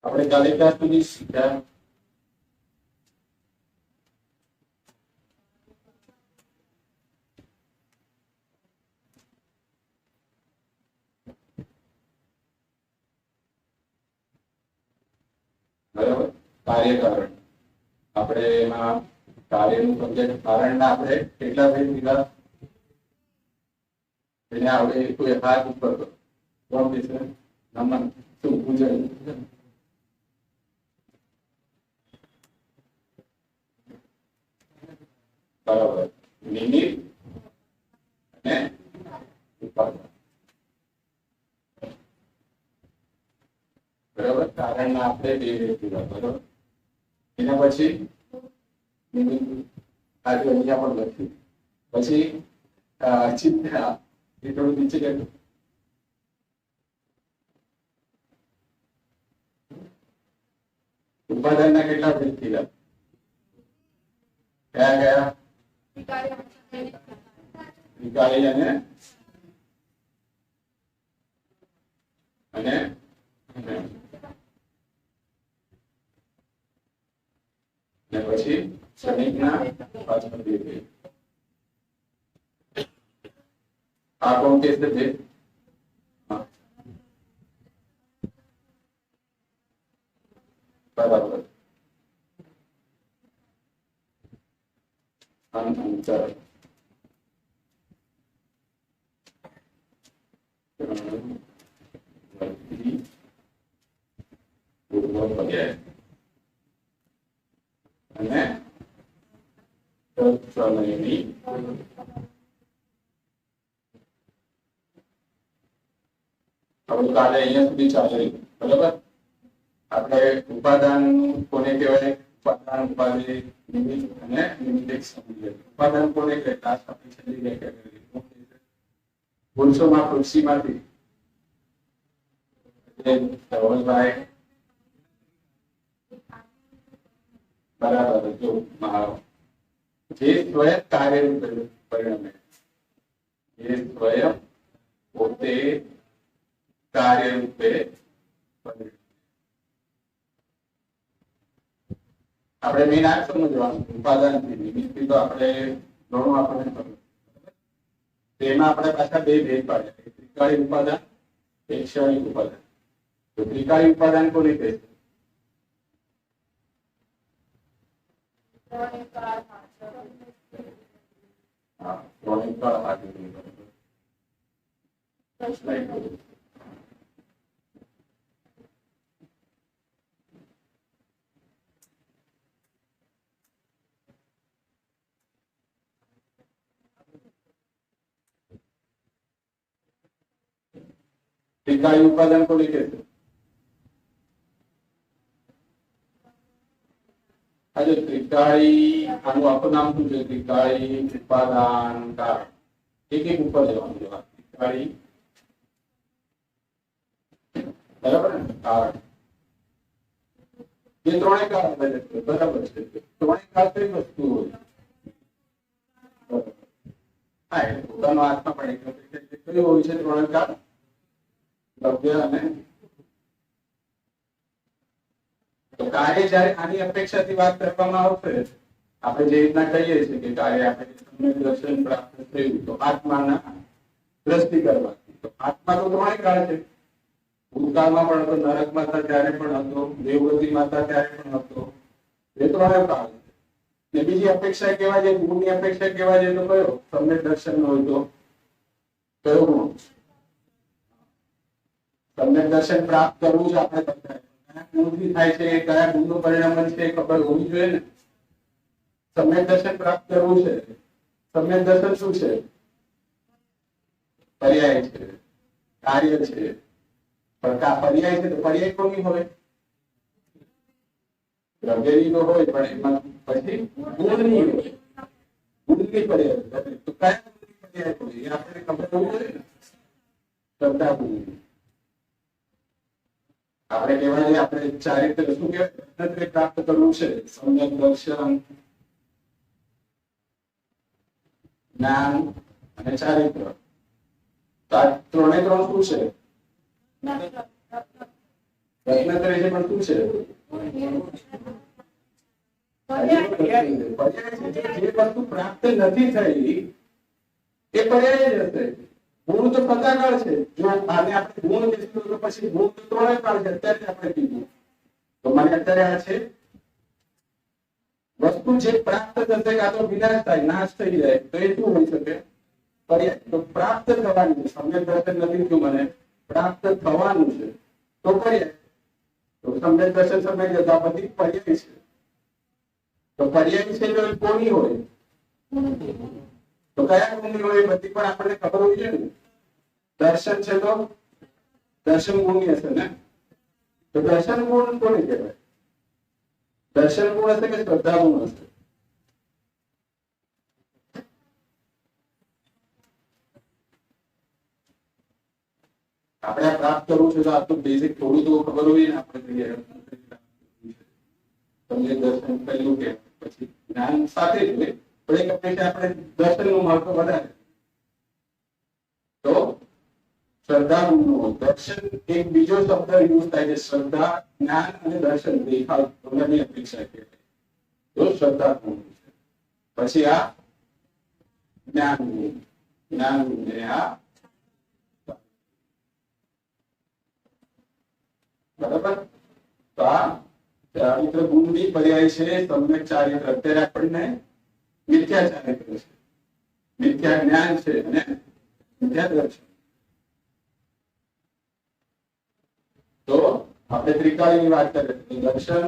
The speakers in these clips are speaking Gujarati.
આપણે કાલે ક્યાં સુધી શીખ્યા? બરાબર, કાર્યકારણ. આપણે એમાં કાર્યનું સબ્જેક્ટ કારણના આપણે કેટલા ભેદ લીધા? એને આપણે કોઈ હાથ ઉપર કોણ દેશે? નમન શું પૂજન. બરાબર, નિમિત્ત અને ઉપાદાન. બરાબર, કારણના આપણે બે ભેદ લીધા. બરાબર, એના પછી નિમિત્ત આજે અહીંયા પણ લખ્યું. પછી ચિત્તા એ થોડું નીચે ગયું. ઉપાદાનના કેટલા ભેદ થયા? કયા કયા? વિકારી અને પછી ક્ષણિકના પાછળ બે ભેદ. આ કોણ કે છે ભેદ? બરાબર, અંતર. અને તત્સમયની આપણું કાલે અહીંયા સુધી ચાલે. બરાબર, આપણે ઉપાદાન કોને કહેવાય? ઉપાદાન, ઉપાધિ, નિમિત્ત અને નિમિત્તિક સમજે. ઉપાદાન કોને કહેતા? આપણી છેલ્લી વ્યાખ્યા કરી પુરુષોમાં પૃથ્વીમાંથી ધવલભાઈ બરાબર જો જે સ્વયં કાર્યરૂપે પરિણમે, જે સ્વયં પોતે કાર્યરૂપે પરિણમે. આપણે મેન આ સમજવાનું ઉપાદાન નિમિત્ત તો આપણે ઘણું આપણને ખબર. તેમાં આપણે પાછા બે ભેદ પાડ્યા, એક ત્રિકાળી ઉપાદાન, એક ક્ષણિક ઉપાદાન. તો ત્રિકાળી ઉપાદાન કોને કહે છે? त्रिकाली उपादान को लिखे थे। अरे त्रिकाली आपको नाम पूछे त्रिकाली उपादान कारण एक एक ऊपर जवाब जवाब त्रिकाली बराबर है कारण ये त्रोणे कारण बराबर है त्रोणे कारण कई वस्तु हाँ પોતાનો આત્મા પણ એક કઈ હોય છે ત્રોણે કારણ દ્રવ્ય અને તો કાર્ય જ્યારે આની અપેક્ષાથી વાત કરવામાં આવશે આપણે જે રીતના કહીએ છીએ કે કાર્ય આપણે દર્શન પ્રાપ્ત થયું તો આત્માના દ્રષ્ટિ કરવાથી તો આત્મા તો ત્રણે કાળ છે ભૂતકાળમાં પણ હતો નરકમાં હતા ત્યારે પણ હતો દેવગતિમાં હતા ત્યારે પણ હતો એ ત્રણે કાળ છે ને બીજી અપેક્ષા કેવા છે, ગુણની અપેક્ષા કેવા છે તો કયો સમ્યક દર્શન હોય તો કયો ગુણ? સમ્યક દર્શન પ્રાપ્ત કરવું છે આપણે બધાએ. કયા ગુણથી થાય છે, કયા ગુણનું પરિણામ છે એ ખબર હોવી જોઈએ ને. સમ્યક દર્શન પ્રાપ્ત કરવું છે. સમ્યક દર્શન શું છે? પર્યાય છે, કાર્ય છે. પણ પર્યાય છે તો પર્યાય કોની હોય? દ્રવ્યની તો હોય, પણ એમાં પછી ગુણની હોય. ગુણની પર્યાય તો કયા ગુણની પર્યાય હોય એ આપણે ખબર હોવી જોઈએ ને. શ્રદ્ધા ગુણની. આપણે કહેવાય આપણે ચારિત્ર શું કહેવાય પ્રાપ્ત કરવું છે. સમ્યક દર્શન, જ્ઞાન અને ચારિત્ર. ત્રણે ત્રણ શું છે? રત્નત્રય છે પણ શું છે? જે વસ્તુ પ્રાપ્ત નથી થઈ એ પર્યાય જ હશે. ગુણ તો સદાકાળ છે. જો આને આપણે ગુણ કહીશું તો પછી ગુણ તો ત્રણે કાળ છે. અત્યારે આપણે કીધું તો મને અત્યારે આ છે વસ્તુ જે પ્રાપ્ત થશે કાં તો વિનાશ થાય, નાશ થઈ જાય તો એ શું હોઈ શકે? પર્યાય. તો પ્રાપ્ત થવાનું છે. સમ્યક દર્શન નથી થયું, મને પ્રાપ્ત થવાનું છે તો પર્યાય. તો સમ્યક દર્શન સમય જતા બધી પર્યાય છે. તો પર્યાય છે તો કોની હોય? તો કયા ગુણની હોય બધી પણ આપણને ખબર હોવી જોઈએ ને. દર્શન છે તો દર્શન ગુણની હશે ને. તો દર્શન ગુણ કોને કહેવાય? દર્શન ગુણ હશે કે શ્રદ્ધા ગુણ હશે? આપણે પ્રાપ્ત કરવું છે તો આ તો બેઝિક થોડું તો ખબર હોય ને. આપણે તમને દર્શન પહેલું કે પછી જ્ઞાન સાથે જ હોય, પણ એક અપેક્ષા આપણે દર્શનનું મહત્વ વધારે. તો શ્રદ્ધા ગુણનું દર્શન એક બીજો શબ્દ યુઝ થાય છે. શ્રદ્ધા, જ્ઞાન અને દર્શન દેખાવ બંનેની અપેક્ષા કહેવાય. તો શ્રદ્ધા ગુણ છે. પછી આ જ્ઞાન ગુણ, જ્ઞાન ગુણ ને આ બરાબર. તો આ ચારિત્ર ગુણની પર્યાય છે સમ્યક ચારિત્ર. અત્યારે આપણને મિથ્યા ચારિત્ર છે, મિથ્યા જ્ઞાન છે અને મિથ્યા દર્શન. તો આપણે ત્રિકાળીની વાત કરીએ. દર્શન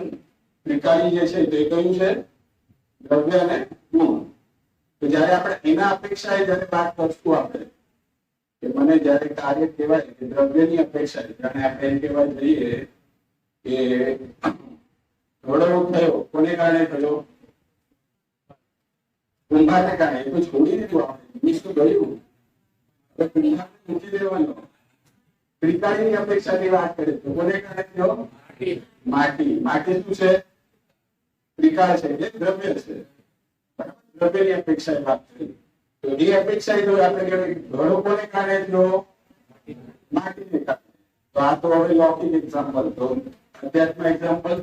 ત્રિકાળી જે છે તે કયું છે? દ્રવ્ય અને ગુણ. તો જયારે આપણે એના અપેક્ષાએ જયારે વાત કરશું આપણે કે મને જયારે કાર્ય કહેવાય કે દ્રવ્યની અપેક્ષા જાણે આપણે એમ કહેવા જઈએ કે ઘોડો થયો કોને કારણે થયો? કુંભારને કારણે. એ તો છોડી દીધું આપણે, નીચું ગયું. હવે કુંભારને મૂકી દેવાનો. ત્રિકાળીની અપેક્ષાની વાત કરીએ તો કોને કારણે થયો? માટી. માટી શું છે? ત્રિકાળ છે, એ દ્રવ્ય છે. દ્રવ્યની અપેક્ષા વાત કરી તો એ અપેક્ષા જો આપણે કહેવાય ઘડો કોને કારણે થયો? માટીને કારણે. તો આ તો હવે લૌકિક એક્ઝામ્પલ. તો અધ્યાત્મ એક્ઝામ્પલ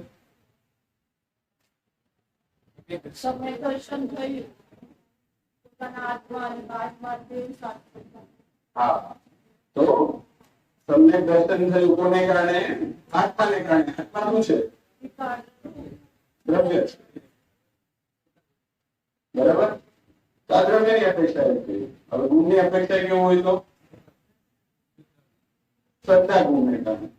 સમ્યક દર્શન થયું પોતાના આત્મા અને બાદમાં દેવ સાથે. હા, તો સમ્યક દર્શન થયું કોને કારણે? આત્માને કારણે. આત્મા શું છે? દ્રવ્ય છે. બરાબર. આ દ્રવ્યની અપેક્ષા એમ કહી. હવે ગુણની અપેક્ષા કેવું હોય તો શ્રદ્ધા ગુણને કારણે.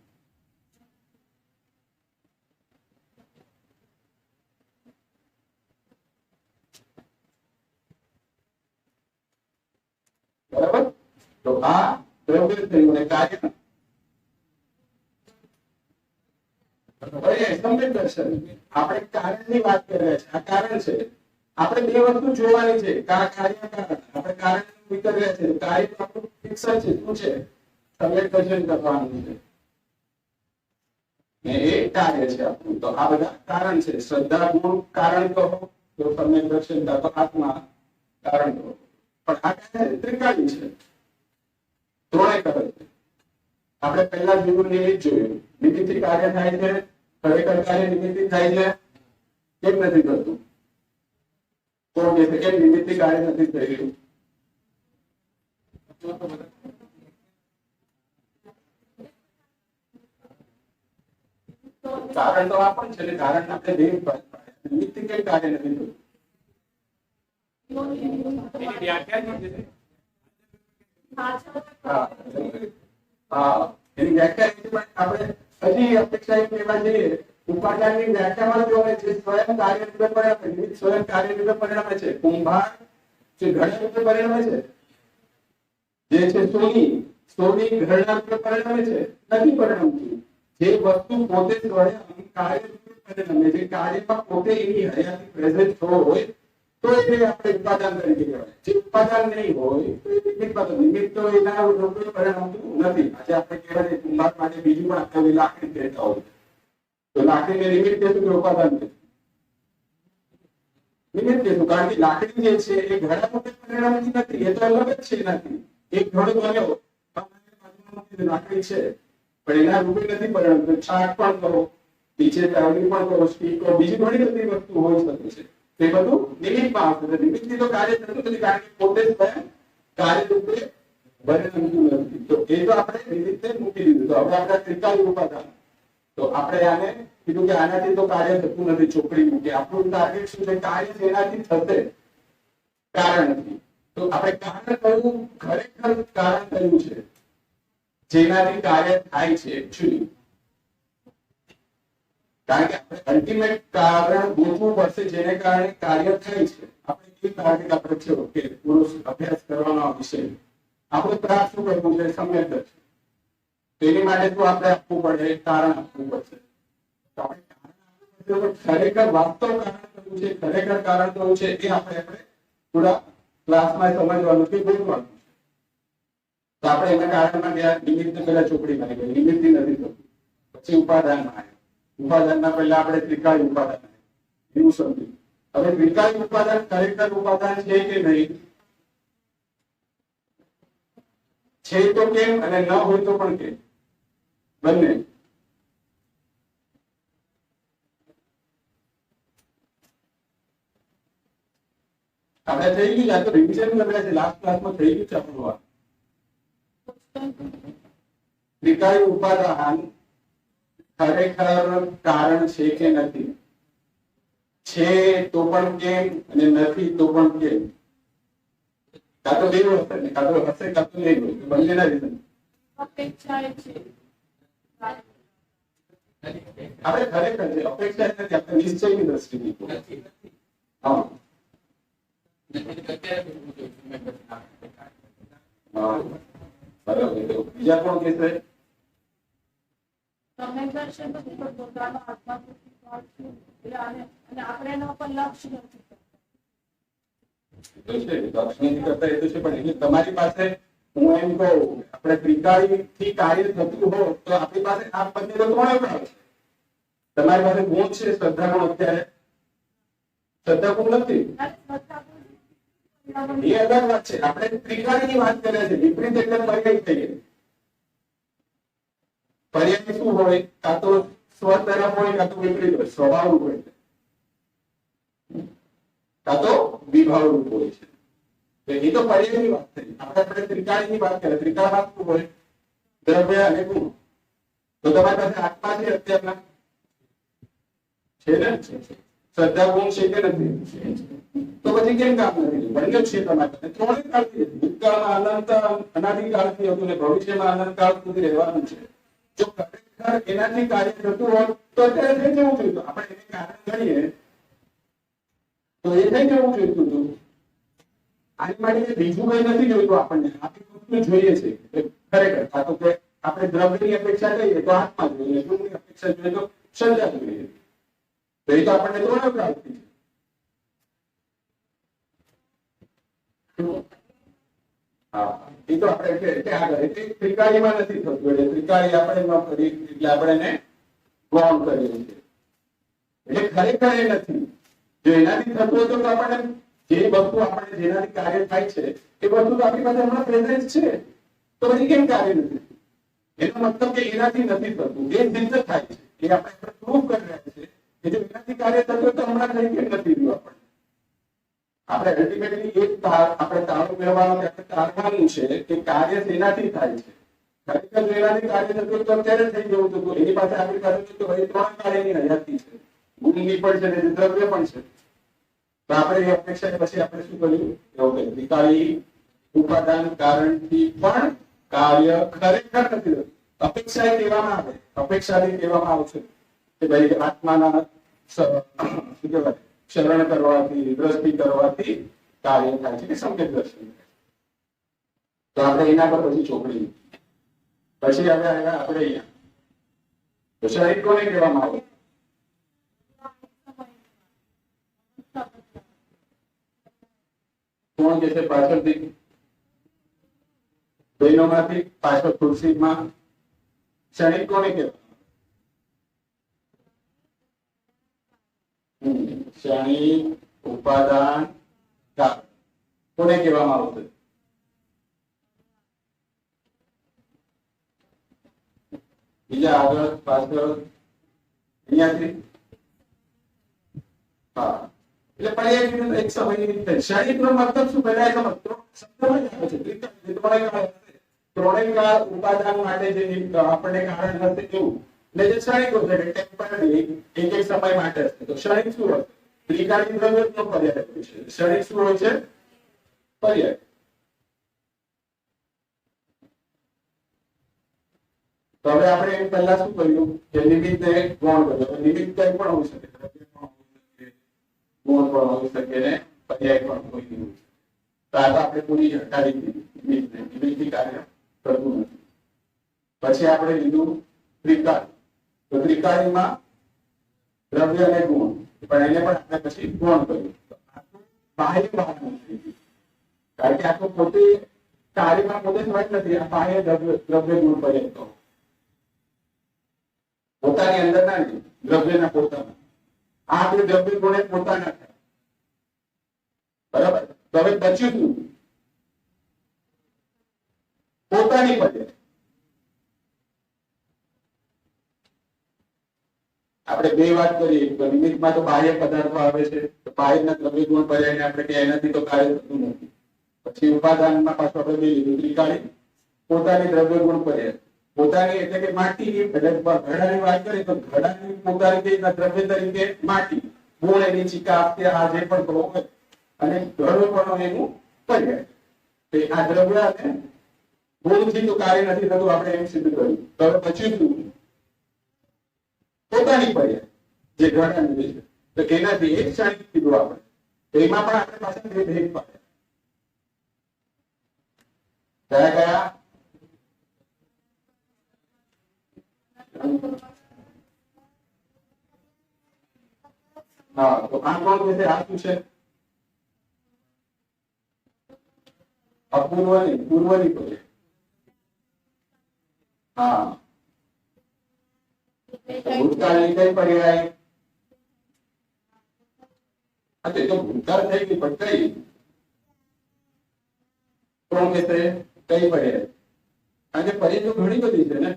બરાબર. તો આ દ્રવ્ય થયું અને કાર્ય સમ્યક દર્શન. આપણે કારણની વાત કરી રહ્યા છીએ. આ કારણ છે. આપણે બે વસ્તુ જોવાની છે. કાર્ય કારણ. આપણે કારણ વિચારી રહ્યા છીએ. કાર્ય તો આપણું ફિક્સ છે. શું છે? સમ્યક દર્શન કરવાનું છે ને એ કાર્ય છે આપણું. તો આ બધા કારણ છે. શ્રદ્ધા ગુણ કારણ કહો તો સમ્યક દર્શન તો આત્મા કારણ કહો. પણ આ ત્રિકાળી છે, ત્રણે કરે છે. આપણે પહેલા જોયું નિમિત્ત જોયું. નિમિત્તથી કાર્ય થાય છે. ખરેખર કાર્ય નિમિત્તથી થાય છે. કેમ નથી થતું? કોણ કહે છે કેમ નિમિત્તથી કાર્ય નથી થઈ રહ્યું? કારણ તો આ પણ છે ને. કારણ આપણે નિમિત્તથી કેમ કાર્ય નથી થતું? શક્તિઓની નિમિત્ત એની વ્યાખ્યા શું છે? હાજર હા, એની વ્યાખ્યા એ છે, પણ આપણે હજી અપેક્ષા એમ કહેવા જઈએ, ઉપાદાનની વ્યાખ્યામાં જો જે સ્વયં કાર્ય રૂપે પરિણમે, નિમિત્ત સ્વયં કાર્ય રૂપે પરિણમે છે. કુંભાર જે ઘડા રૂપે પરિણમે છે, જે છે સોની ઘડા રૂપે પરિણમે છે, નથી પરિણમતું. જે વસ્તુ પોતે સ્વયં કાર્ય રૂપે પરિણમે છે, કાર્યમાં પોતે એની હયાતી પ્રેઝન્ટ હોય તો એને આપણે ઉપાદાન તરીકે કહેવાય. જે ઉપાદાન નહીં હોય તો એ નિમિત્ત પદાર્થ. નિમિત્ત તો એના રૂપે પરિણમતું નથી. આજે આપણે કહેવાય કુંભાર માટે બીજું પણ આપણે લાકડી કહેતા હોય તો લાકડીને નિમિત્ત કહેશું કે ઉપાદાન કહેશું? નિમિત્ત કહેશું, કારણ કે લાકડી જે છે એ ઘડા રૂપે પરિણમતી નથી. એ તો અલગ જ છે એનાથી. એક ઘડો બન્યો લાકડી છે પણ એના રૂપે નથી પરિણમતું. છાક પણ કરો, નીચે તાવડી પણ કરો, સ્ટીક કરો, બીજી ઘણી બધી વસ્તુ હોઈ શકે છે. એ બધું નિમિત્તમાં આવશે. નિમિત્તથી તો કાર્ય થતું નથી, કારણ કે પોતે સ્વયં કાર્ય રૂપે પરિણમતું નથી. તો એ તો આપણે નિમિત્તે મૂકી દીધું. તો હવે આપણે ત્રિકાળ ઉપાદાન, તો આપણે આને કીધું કે આનાથી તો કાર્ય થતું નથી. ચોપડી મૂકી આપણું ટાર્ગેટ શું છે? કાર્ય એનાથી થશે, કારણથી. તો આપણે કારણ કયું, ખરેખર કારણ કયું છે જેનાથી કાર્ય થાય છે એકચ્યુઅલી? કારણ કે આપણે અલ્ટિમેટ કારણ ગોતવું પડશે જેને કારણે કાર્ય થાય છે. આપણે એ ટાર્ગેટ આપણે છે કે પૂરો અભ્યાસ કરવાનો આ વિષય. આપણું પ્રાપ્ત શું કરવું છે? સમ્યક દર્શન. તેની માટે શું આપણે આપવું પડે? કારણ આપવું પડશે. તો આપણે કારણ આપવું પડશે. ખરેખર વાસ્તવ કારણ કયું છે, ખરેખર કારણ કયું છે, એ આપણે થોડા ક્લાસમાં સમજવાનું કે ગોતવાનું છે. તો આપણે એના કારણમાં ગયા. નિમિત્ત પહેલા ચોપડીમાં ગઈ, નિમિત્તથી નથી થતું. પછી ઉપાદાનમાં આવ્યું. ઉપાદાનના પહેલા આપણે ત્રિકાળ ઉપાદાન એવું સમજ્યું. હવે ત્રિકાળ ઉપાદાન ખરેખર ઉપાદાન છે કે નહીં? છે તો કેમ, અને ન હોય તો પણ કેમ? બંને. આપણે થઈ ગયું છે. આ તો રિવિઝન કર્યા છે, લાસ્ટ ક્લાસમાં થઈ ગયું છે આપણું આ. ત્રિકાળ ઉપાદાન ખરેખર કારણ છે કે નથી? છે તો પણ કેમ, અને નથી તો પણ કેમ? કાં તો બે વસ્તુ ને, કાં તો હશે કાં તો નહીં હોય. બંનેના રીઝન અપેક્ષા છે. આપણે ખરેખર છે અપેક્ષા નથી, આપણે નિશ્ચયની દ્રષ્ટિથી. હા બરાબર. બીજા કોણ કહેશે? તમે દર્શન તો પોતાનો આત્મા અને આપણે એના પર લક્ષ્ય નથી લક્ષ્મી કરતા એ તો છે, પણ એટલે તમારી પાસે હું એમ કહું, આપણે ત્રિકાળીથી કાર્ય થતું હોય તો આપણી પાસે આ બંને તો ત્રણેય ભાવ છે. તમારી પાસે ગુણ છે, શ્રદ્ધા ગુણ. અત્યારે શ્રદ્ધા ગુણ નથી, એ અલગ વાત છે. આપણે ત્રિકાળીની વાત કરીએ છીએ. વિપરીત એટલે પર્યાય થઈ ગઈ. પર્યાય શું હોય? કાં તો સ્વ તરફ હોય, કાં તો વિપરીત હોય, સ્વભાવ હોય, કાં તો વિભાવ રૂપ હોય છે. એ તો પર્યાયની વાત થઈ. આપણે ત્રિકાળીની વાત કરીએ. ત્રિકાળમાં શું હોય? દ્રવ્ય અને ગુણ. તો તમારી પાસે આત્મા છે અત્યારના? છે ને? શ્રદ્ધા ગુણ છે કે નથી? તો પછી કેમ કામ નથી? બંને છે તમારી પાસે. ત્રણેય કાળથી ભૂતકાળમાં અનંત અનાદિકાળથી હતું ને ભવિષ્યમાં અનંત કાળ સુધી રહેવાનું છે. જો ખરેખર એનાથી કાર્ય થતું હોય તો અત્યારે થઈ જવું જોઈએ. આપણે એને કારણ ગણીએ તો એ થઈ જવું જોઈતું હતું. આની માટે બીજું કઈ નથી જોઈતું. આપણને આપણી વસ્તુ જોઈએ છે ખરેખર. આ તો કે આપણે દ્રવ્યની અપેક્ષા કરીએ તો આત્મા જોઈએ, ગુણની અપેક્ષા જોઈએ તો શ્રદ્ધા જોઈએ. તો એ તો આપણને ત્રણેય પ્રાપ્તિ છે. હા, એ તો આપણે આગળ ત્રિકાળીમાં નથી થતું. એટલે ત્રિકાળી આપણે ન કરી એટલે આપણે એને ગૌણ કરીએ છીએ. એટલે ખરેખર એ નથી. જો એનાથી થતું હોય તો આપણને જે વસ્તુ આપણે જેનાથી કાર્ય થાય છે એ વસ્તુ તો આપણી પાસે હમણાં પ્રેઝન્ટ છે. તો પછી કેમ કાર્ય નથી? એનો મતલબ કે એનાથી નથી થતું, એ સિદ્ધ થાય છે. એ આપણે પ્રૂફ કરી રહ્યા છે કે જો એનાથી કાર્ય થતું હોય તો હમણાં થઈ કેમ નથી રહ્યું? આપણે અલ્ટિમેટલી એક આપણે તાળું મેળવવાનું કે તારવાનું છે કે કાર્ય તેનાથી થાય છે. ખરેખર જો એનાથી કાર્ય થતું તો અત્યારે થઈ જવું હતું. એની પાસે આપણી પાસે તો એ ત્રણ કાર્યની હયાતી છે. ગુણની પણ છે ને દ્રવ્ય પણ છે. તો આપણે એ અપેક્ષા પછી આપણે શું કર્યું એવું કે ત્રિકાળી ઉપાદાન કારણથી પણ કાર્ય ખરેખર નથી થતું. અપેક્ષા એ કહેવામાં આવે, અપેક્ષાથી કહેવામાં આવશે કે ભાઈ આત્માના શું કહેવાય શરણ કરવાથી દ્રષ્ટિ કરવાથી કાર્ય થાય છે કે સંકેત દર્શન થાય છે. તો આપણે એના પર પછી ચોપડી પછી હવે આવ્યા આપણે અહીંયા તો શરીર કોને કહેવામાં આવે? કોણ કે છે પાછળથી બહેનોમાંથી પાછળ ખુરશીમાં શરીર કોને કહેવાય? શરીર ઉપાદાન કારણ કોને કહેવામાં આવશે? બીજા આગળ પાછળ અહીંયાથી હા એટલે પર્યાય એક સમયની રીતે શરીરનો મતલબ શું પહેલા સમજો શબ્દમાં જ આવે છે ત્રણેય કાળ ઉપાદાન માટે જે આપણે કારણ હશે એવું એટલે જે ક્ષણિકો છે ટેમ્પરરી એક એક સમય માટે હશે તો ક્ષણિક શું હશે? ત્રિકાળી દ્રવ્યનો પર્યાય હોય છે. ક્ષણિક શું હોય છે? પર્યાય. તો હવે આપણે એમ પહેલા શું કર્યું કે નિમિત્તે ગૌણ કર્યું. નિમિત્ત કંઈ પણ હોઈ શકે, ગૌણ પણ હોઈ શકે ને પર્યાય પણ હોઈ શકે. તો આ તો આપણે પૂરી હટાવી દીધી નિમિત્ત કાર્ય કરતું નથી. પછી આપણે લીધું ત્રિકાળી. તો ત્રિકાળીમાં દ્રવ્ય અને ગુણ પણ એને પણ આપણે પછી ગૌણ કર્યું. બાહ્ય બહાર નથી કારણ કે આ તો પોતે કાર્યમાં પોતે જ વાત નથી. આ બાહ્ય દ્રવ્ય ગુણ પર્યાય તો પોતાની અંદર ના નહીં દ્રવ્યના પોતાના આ આપણે દ્રવ્ય ગુણે પોતાના થાય બરાબર. તો હવે બચ્યું શું? પોતાની પદ્ધતિ. આપણે બે વાત કરીએ તો નિમિત્તમાં તો બાહ્ય પદાર્થો આવે છે તો બાહ્યના દ્રવ્ય ગુણ પર્યાયને આપણે કે એનાથી તો કાર્ય થતું નથી. પછી ઉપાદાનમાં પાછું આપણે બે લીધું ત્રિકાળી પોતાની દ્રવ્ય ગુણ પર્યાય. પોતાની એટલે કે માટી એટલે ઘડાની વાત કરીએ તો ઘડાની પોતાની દ્રવ્ય તરીકે માટી ગુણ એની ચિકાસ કે આ જે પણ કહો હોય અને ઘડો પણ એનું પર્યાય. આ દ્રવ્ય અને ગુણથી તો કાર્ય નથી થતું આપણે એમ સિદ્ધ કર્યું. તો હવે પછી શું? પોતાની પર્યાય જે ઘડાની છે તો એનાથી એક ક્ષણિક કીધું આપણે તો એમાં પણ આપણે પાછળ બે ભેદ પાડ્યા. કયા કયા? હા તો આ કોણ છે? આ શું છે? અપૂર્વની પૂર્વની પર્યાય. હા ભૂતકાળની કઈ પર્યાય? હા તો ભૂતકાળ થઈ ગઈ પણ કઈ કોણ કે છે? કઈ પર્યાય? કારણ કે પર્યાય તો ઘણી બધી છે ને.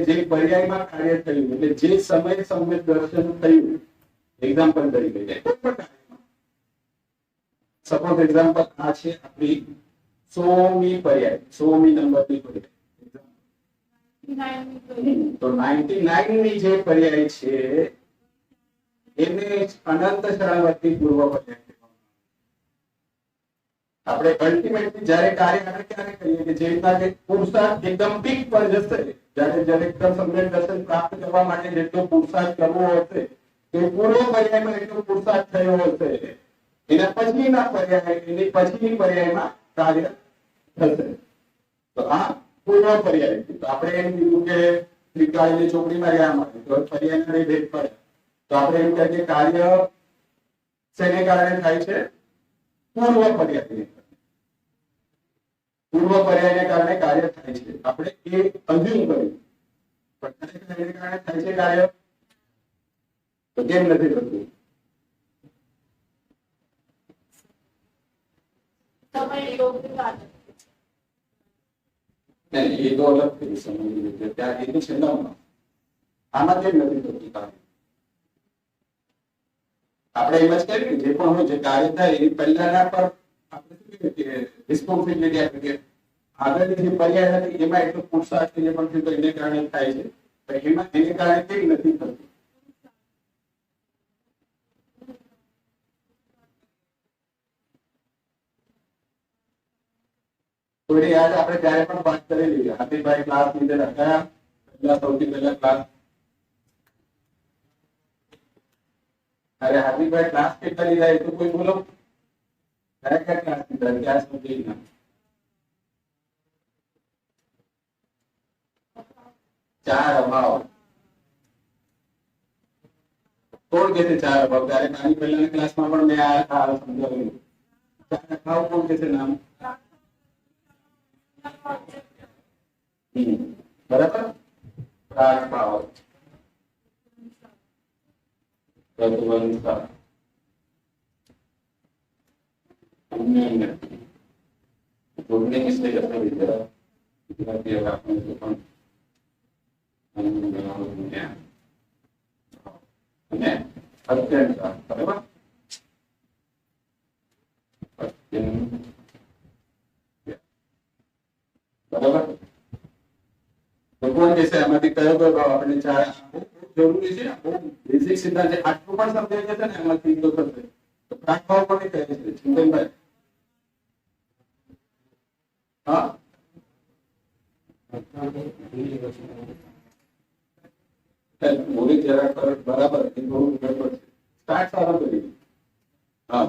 જે પર્યાયમાં કાર્ય થયું એટલે જે સમય સંવેદ દર્શન થયું એક્ઝામ્પલ તરીકે સપોઝ એક્ઝામ્પલ આ છે આપણી 100મી પર્યાય 100મી નંબરની પર્યાય. તો 99 ની જે પર્યાય છે એને અનંત શરણવર્તી પૂર્વ પર્યાય કહેવામાં આવે. આપણે અલ્ટિમેટલી જ્યારે કાર્ય આપણે ક્યારે કરીએ કે જે રીતના કે પુરુષાર્થ એકદમ પીક પર જશે જ્યારે એકદમ સમ્યક દર્શન પ્રાપ્ત કરવા માટે જેટલો પુરુષાર્થ કરવો હશે તે પૂર્વ પર્યાયમાં એટલો પુરુષાર્થ થયો હશે એના પછીના પર્યાય એની પછીની પર્યાયમાં કાર્ય થશે. તો આ પૂર્વ પર્યાય. તો આપણે એમ કીધું કે ત્રિકાળીની ચોપડીમાં રહ્યા માટે તો પર્યાયના બે ભેદ પડે તો આપણે એમ કહીએ કે કાર્ય શેને કારણે થાય છે? પૂર્વ પર્યાયને. પૂર્વ પર્યાયને કારણે કાર્ય થાય છે. આપણે એ અધ્યયન કર્યું પણ એને કારણે થાય છે કાર્ય તો કેમ નથી થતું? એ તો અલગ થઈ સમજી રીતે ત્યાં એની છે આમાં કેમ નથી થતું કાર્ય? આપણે એમ જ કરીએ જે પણ હોય જે કાર્ય થાય એ પહેલાના પર આપણે રિસ્પોન્સિબિલિટી આપે કે આગળની જે પર્યાય હતી એમાં એટલો પુરુષાર્થ જે પણ થયું તો એને કારણે થાય છે, તો એમાં એને કારણે કેમ નથી થતું? થોડી યાદ આપણે ત્યારે પણ વાત કરેલી, હાથીભાઈ ક્લાસ લીધેલા કયા પહેલા સૌથી પહેલા ક્લાસ? અરે હાર્દિકભાઈ ક્લાસ કેટલા લીધા એ તો કોઈ બોલો, કયા કયા ક્લાસ લીધા ત્યાં સુધી ના? 4 અભાવ. કોણ કે છે 4 અભાવ? ત્યારે નાની પહેલાના ક્લાસમાં પણ મેં આ સમજાવ્યું. 4 અભાવ કોણ કે છે નામ? બરાબર, પ્રાગ ભાવ, તત્વંતા, જોડને કિસને કરતા વિદ્યા ગુજરાતી આપણે તો પણ અને અત્યંત, બરાબર, બરાબર. તો કોણ કહેશે આમાંથી કયો કયો ભાવ આપણે 4? જરૂરી છે, બહુ બેઝિક સિદ્ધાંત છે, આટલું પણ સમજાઈ જશે ને એમાંથી તો થશે. તો પ્રાગ ભાવ કોને કહે છે ચિંતનભાઈ? હા, બોલી જરા પર બરાબર એ બહુ ગડબડ છે. સ્ટાર્ટ સારો કરી. હા,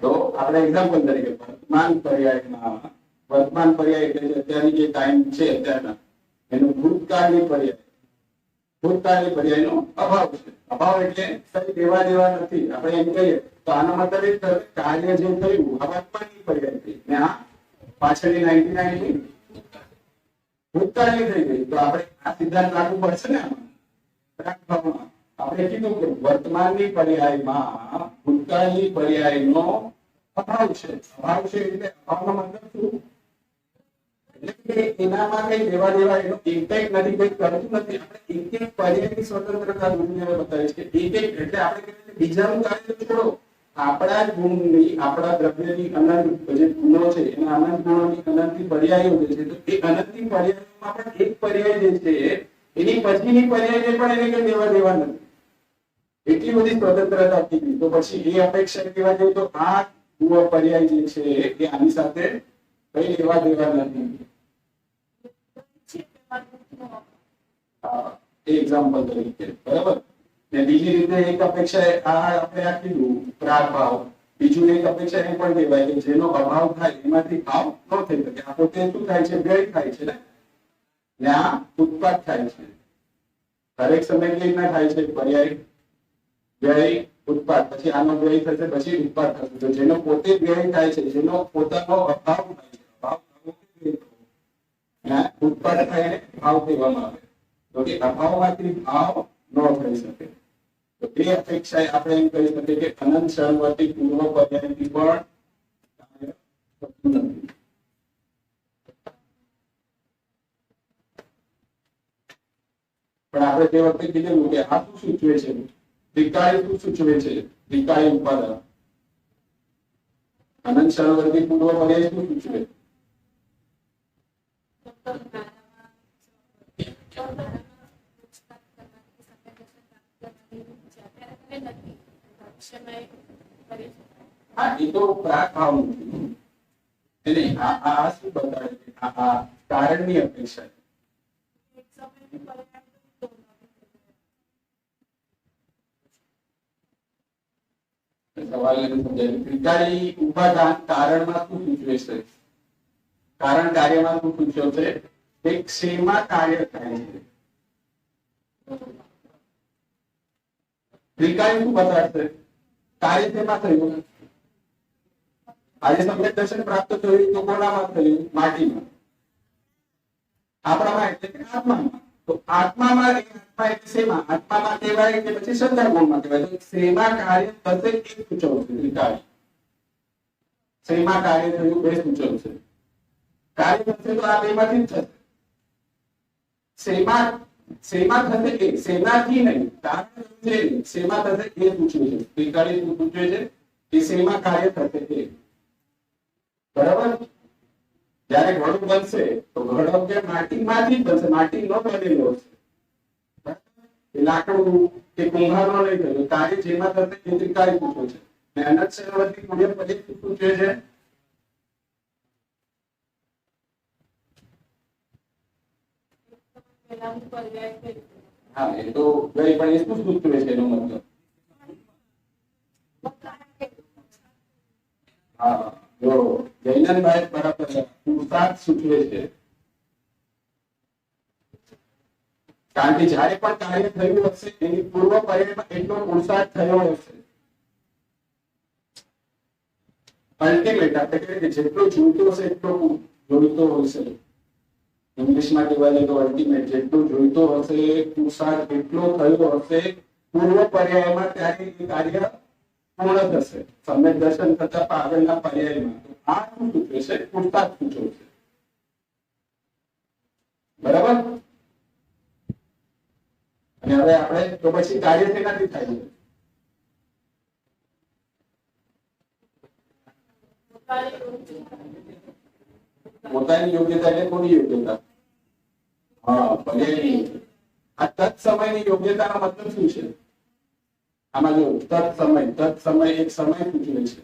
તો આપણે એક્ઝામ્પલ તરીકે વર્તમાન પર્યાય એટલે અત્યારની જે ટાઈમ છે અત્યારના એનું ભૂતકાળની પર્યાયનો અભાવ છે. અભાવ એટલે કઈ દેવા દેવા નથી. આપણે એમ કહીએ તો આનો મતલબ એ થયો કાર્ય જે થયું આ વર્તમાનની પર્યાય થઈ ને આ પાછળની 99 ની ભૂતકાળની થઈ ગઈ. તો આપણે આ સિદ્ધાંત લાગુ પડશે ને આમાં. આપણે કીધું કે વર્તમાનની પર્યાયમાં ભૂતકાળની પર્યાયનો અભાવ છે. અભાવ છે એટલે અભાવનો મતલબ શું? એટલે કે એનામાં કઈ લેવા દેવા એનો ઇમ્પેક્ટ નથી, કઈ કરતું નથી. આપણે એક એક પર્યાયની સ્વતંત્રતા દુનિયાને બતાવી છે. એક એક એટલે આપણે કહીએ કે બીજાનું કાર્ય છોડો, આપણા જ ગુણની, આપણા દ્રવ્યની અનંત જે ગુણો છે એના અનંત ગુણોની અનંતથી પર્યાયો જે છે, તો એ અનંતની પર્યાયોમાં પણ એક પર્યાય જે છે એની પછીની પર્યાયને પણ એને કઈ લેવા દેવા નથી. એટલી બધી સ્વતંત્રતા આપી. તો પછી એ અપેક્ષા કહેવા જોઈએ તો આ પર્યાય જે છે એ આની સાથે કઈ લેવા દેવા નથી. એક્ઝામ્પલ તરીકે, બરાબર. ને બીજી રીતે એક અપેક્ષા આ આપણે આ કીધું પ્રાગ ભાવ. બીજું એક અપેક્ષા એ પણ કહેવાય કે જેનો અભાવ થાય એમાંથી ભાવ ન થઈ શકે. આ પોતે શું થાય છે? વ્યય થાય છે ને આ ઉત્પાદ થાય છે. દરેક સમય કેવી રીતના થાય છે પર્યાય? વ્યય ઉત્પાદ, પછી આનો વ્યય થશે, પછી ઉત્પાદ થશે. તો જેનો પોતે વ્યય થાય છે, જેનો પોતાનો અભાવ થાય છે, ઉત્પાદ થાય એને ભાવ કહેવામાં આવે. તો કે અભાવમાંથી ભાવ ન થઈ શકે. તો એ અપેક્ષા આપણે એમ કહી શકીએ કે અનંત સહવર્તી પૂર્વ પર્યાયથી પણ કાર્ય થતું નથી. પણ આપણે તે વખતે કીધેલું કે આ શું સૂચવે છે? ત્રિકાળી શું સૂચવે છે? ત્રિકાળી ઉપાદાન. અનંત સહવર્તી પૂર્વ પર્યાય શું સૂચવે? હા, એ તો પ્રાગ ભાવ એટલે આ શું બતાવે છે? આ કારણની અપેક્ષા છે. સવાલ નથી સમજાયું. ત્રિકાળી ઉપાદાન કારણમાં શું સૂચવે છે? કારણ કાર્યમાં શું સૂચવે છે? એક શેમાં કાર્ય થાય છે? ત્રિકાળી શું બતાવશે? કાર્ય શેમાં થયું? આજે સમ્યક દર્શન પ્રાપ્ત થયું તો કોનામાં થયું? માટીમાં. આપણામાં એટલે કે આત્મામાં. તો આત્મામાં આત્મા એટલે શેમાં? આત્મામાં કહેવાય કે પછી સંદર્ભમાં કહેવાય? તો શેમાં કાર્ય થશે એ સૂચવશે ત્રિકાળી. શેમાં કાર્ય થયું એ સૂચવશે. કાર્ય થશે તો આ બેમાંથી જ થશે. શેમાં શેમાં થશે એ શેનાથી નહીં કારણ છે શેમાં થશે એ પૂછ્યું છે 43 નું પૂછ્યું છે કે શેમાં કાર્ય થશે એ બરાબર જ્યારે ઘડો બનશે તો ઘડો કે માટીમાંથી જ બનશે માટી નો બનેલો હશે એ લાકડું કે કુંભારનો નહીં થયો કાર્ય જેમાં થશે એ ત્રિકાળી પૂછ્યું છે ને અનક્ષરવર્તી ગુણ્ય પદ્ધતિ પૂછ્યું છે પહેલાનું પર્યાય થઈ હા એ તો ગઈ પણ એ શું સૂચવે છે એનો મતલબ હા જો જૈનનભાઈ બરાબર પુરુષાર્થ સૂચવે છે કારણ કે જ્યારે પણ કાર્ય થયું હશે એની પૂર્વ પર્યાયમાં એટલો પુરુષાર્થ થયો હશે અલ્ટિમેટ આપણે કહીએ કે જેટલો જોઈતો હશે એટલો જોઈતો હશે ઇંગ્લિશમાં કહેવાય તો અલ્ટિમેટ જેટલો જોઈતો હશે પુરુષાર્થ એટલો થયો હશે પૂર્વ પર્યાયમાં ત્યારે એ કાર્ય પૂર્ણ થશે સમ્યક દર્શન થતા આગળના પર્યાયમાં તો આ શું સૂચવે છે પુરુષાર્થ સૂચવે છે બરાબર અને હવે આપણે તો પછી કાર્ય શેનાથી થાય છે પોતાની યોગ્યતા એટલે કોની યોગ્યતા હા પર્યાયની આ તત્સમયની યોગ્યતાનો મતલબ શું છે આમાં જો તત્સમય એક સમય સૂચવે છે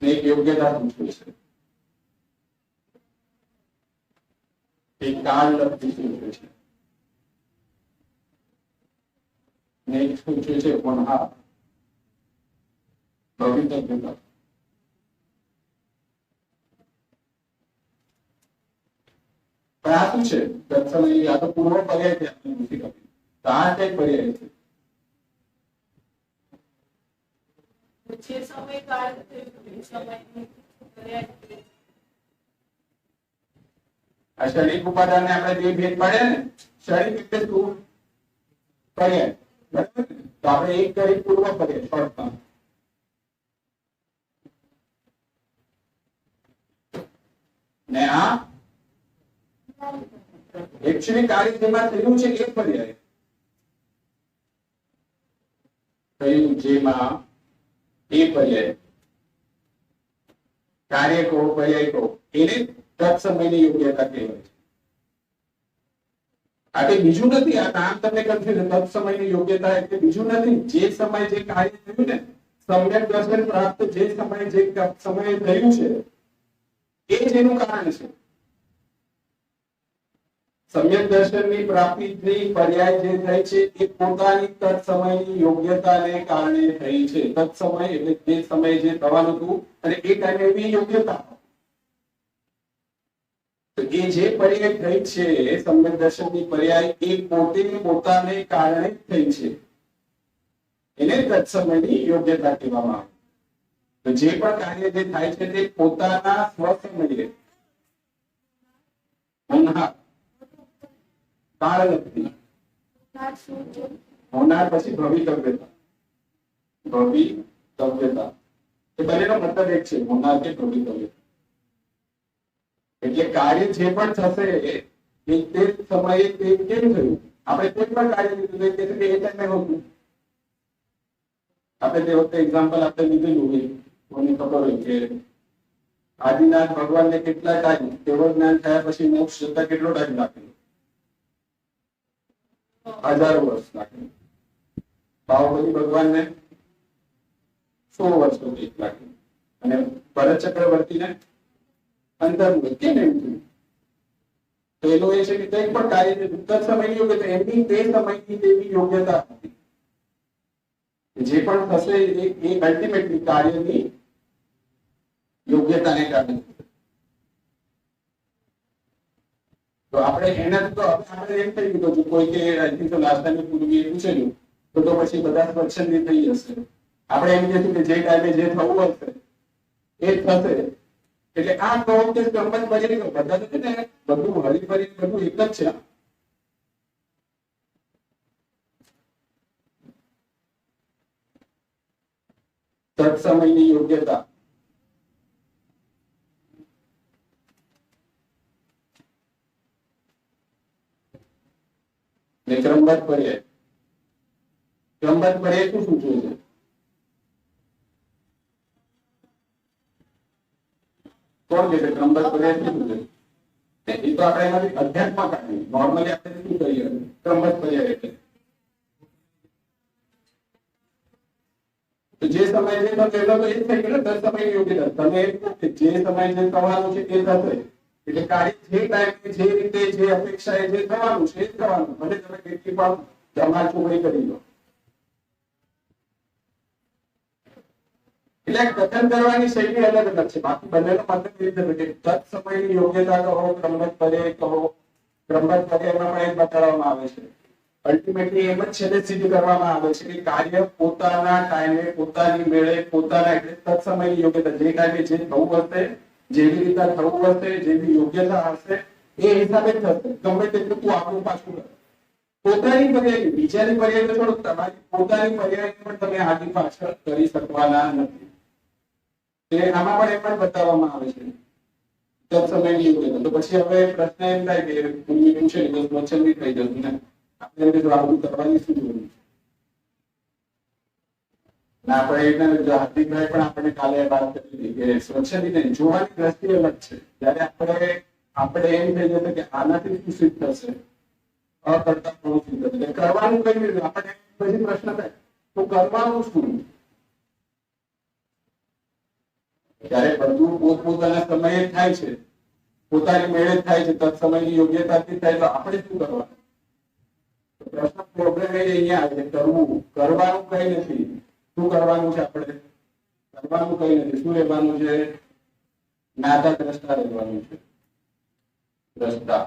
ને એક યોગ્યતા સૂચવે છે એક કાળ લબ્ધિ સૂચવે છે ને એક સૂચવે છે પણ હા ભવિતવ્યતા પણ આ શું છે તત્સમય આ તો પૂર્વ પર્યાય છે આપણે નથી કરતી તો આ કઈ પર્યાય છે જે સમયકાળ સમયની પર્યાય આ ક્ષણિક ઉપાદાનને આપણે બે ભેદ પાડ્યા ને ક્ષણિક એટલે શું પર્યાય બરાબર ને તો આપણે એક કરી પૂર્વ પર્યાય શોર્ટમાં ને આ એકચ્યુઅલી કાર્ય જેમાં થયું છે એ પર્યાય થયું જેમાં એ પર્યાય કાર્ય કહો પર્યાય કહો એને તત્સમયની યોગ્યતા કહેવાય છે આ કઈ બીજું નથી આ નામ તમને કન્ફ્યુઝન તત્સમયની યોગ્યતા એટલે બીજું નથી જે સમય જે કાર્ય થયું ને સમ્યક દર્શન પ્રાપ્ત જે સમય થયું છે એ જ એનું કારણ છે સમ્યક દર્શનની પ્રાપ્તિની પર્યાય જે થઈ છે એ પોતાની તત્સમયની યોગ્યતાને કારણે થઈ છે તત્સમય એટલે તે સમય જે થવાનું હતું અને એ ટાઈમે એવી યોગ્યતા તો એ જે પર્યાય થઈ છે સમ્યક દર્શનની પર્યાય એ પોતે પોતાને કારણે થઈ છે એને તત્સમયની યોગ્યતા કહેવામાં આવે તો જે પણ કાર્ય જે થાય છે તે પોતાના સ્વસમયે કાળ લગતી હોનાર પછી ભવિતવ્યતા એ બંનેનો મતલબ એક છે હોનાર કે ભવિતવ્યતા એટલે કાર્ય જે પણ થશે એ તે સમયે તે કેમ થયું આપણે કોઈ પણ કાર્ય લીધું એ ટાઈમે હોતું આપણે તે વખતે એક્ઝામ્પલ આપણે લીધેલું હોય કોને ખબર હોય કે આદિનાથ ભગવાનને કેટલા ટાઈમ તેઓ જ્ઞાન થયા પછી મોક્ષ જતા કેટલો ટાઈમ લાગેલો 1000 વર્ષ લાગે બાહુબલી ભગવાનને 100 વર્ષ સુધી લાગે અને ભરત ચક્રવર્તીને 15 કેમ એમ થયું તો એનો એ છે કે કંઈક પણ કાર્ય સમયની યોગ્યતા એમની તે સમયની તેવી યોગ્યતા હતી જે પણ થશે એ અલ્ટિમેટલી કાર્યની યોગ્યતાને કારણે તો આપણે એનાથી તો આપણે એમ થઈ ગયું જો કોઈ કે આઈ થિંક તો લાસ્ટ ટાઈમ પૂર્વી પૂછેલું તો પછી બધા સ્વચ્છંદી થઈ જશે આપણે એમ કહીશું કે જે ટાઈમે જે થવું હશે એ જ થશે એટલે આ કહો કે સંબંધ બની ગયો બધા છે ને બધું હરી ફરી બધું એક જ છે તત્સમયની યોગ્યતા ને ક્રમબદ્ધ પર્યાય. ક્રમબદ્ધ પર્યાય શું સૂચવે છે? કોણ કે ક્રમબદ્ધ પર્યાય શું સૂચવે? એ તો આપણે એમાંથી અધ્યાત્મ કાઢીએ. નોર્મલી આપણે શું કહીએ ક્રમબદ્ધ પર્યાય એટલે જે સમય જે તો એ જ થઈ ગયું ને. 10 સમયની યોગ્યતા. તમે જે સમય જે થવાનું છે એ થશે. એટલે કાર્ય જે ટાઈમે જે રીતે જે અપેક્ષાએ જે થવાનું છે એ જ થવાનું. ભલે તમે કેટલી પણ ધમાલ ચોકડી કરી લો. એટલે કથન કરવાની શૈલી અલગ અલગ છે. બાકી બંનેનો મતલબ એ જ છે કે તત સમયની યોગ્યતા કહો, ક્રમબદ્ધ પર્યાય કહો. ક્રમબદ્ધ પર્યાયમાં પણ એ બતાવવામાં આવે છે. અલ્ટિમેટલી એમ જ છેલ્લે સિદ્ધ કરવામાં આવે છે કે કાર્ય પોતાના ટાઈમે, પોતાની વેળે, પોતાના એટલે તત સમયની યોગ્યતા જે ટાઈમે જે થવું હશે, જેવી રીતે થવું હશે, જેવી યોગ્યતા હશે એ હિસાબે થશે. ગમે તેટલું તું આપણું પાછું કર. પોતાની પર્યાય, બીજાની પર્યાય તો છોડો, તમારી પોતાની પર્યાય પણ તમે આગળ પાછળ કરી શકવાના નથી. તે આમાં પણ એમ જ બતાવવામાં આવે છે તત સમયની યોગ્યતા. તો પછી હવે પ્રશ્ન એમ થાય કે પૂછ્યું છે બસ વચન બી થઈ જતું ને આપણે જો આવું કરવાની શું જરૂર છે? આપણે હાર્દિકભાઈ પણ આપણે કાલે વાત કરી હતી કે સ્વચ્છની નહીં જોવાની દ્રષ્ટિ અલગ છે. જ્યારે આપણે એમ થઈ જશે કે આનાથી શું સિદ્ધ થશે, અકર્તા પણ સિદ્ધ થશે. કરવાનું કઈ રીતે? આપણે પછી પ્રશ્ન થાય તો કરવાનું શું? ત્યારે બધું પોતપોતાના સમયે થાય છે, પોતાની મેળે થાય છે, તત સમયની યોગ્યતાથી થાય તો આપણે શું કરવાનું? પ્રશ્ન પ્રોબ્લેમ એ અહીંયા આવે છે કરવું. કરવાનું કઈ નથી. શું કરવાનું છે? આપણે કરવાનું કઈ નથી. શું રહેવાનું છે? જ્ઞાતા દ્રષ્ટા રહેવાનું છે. દ્રષ્ટા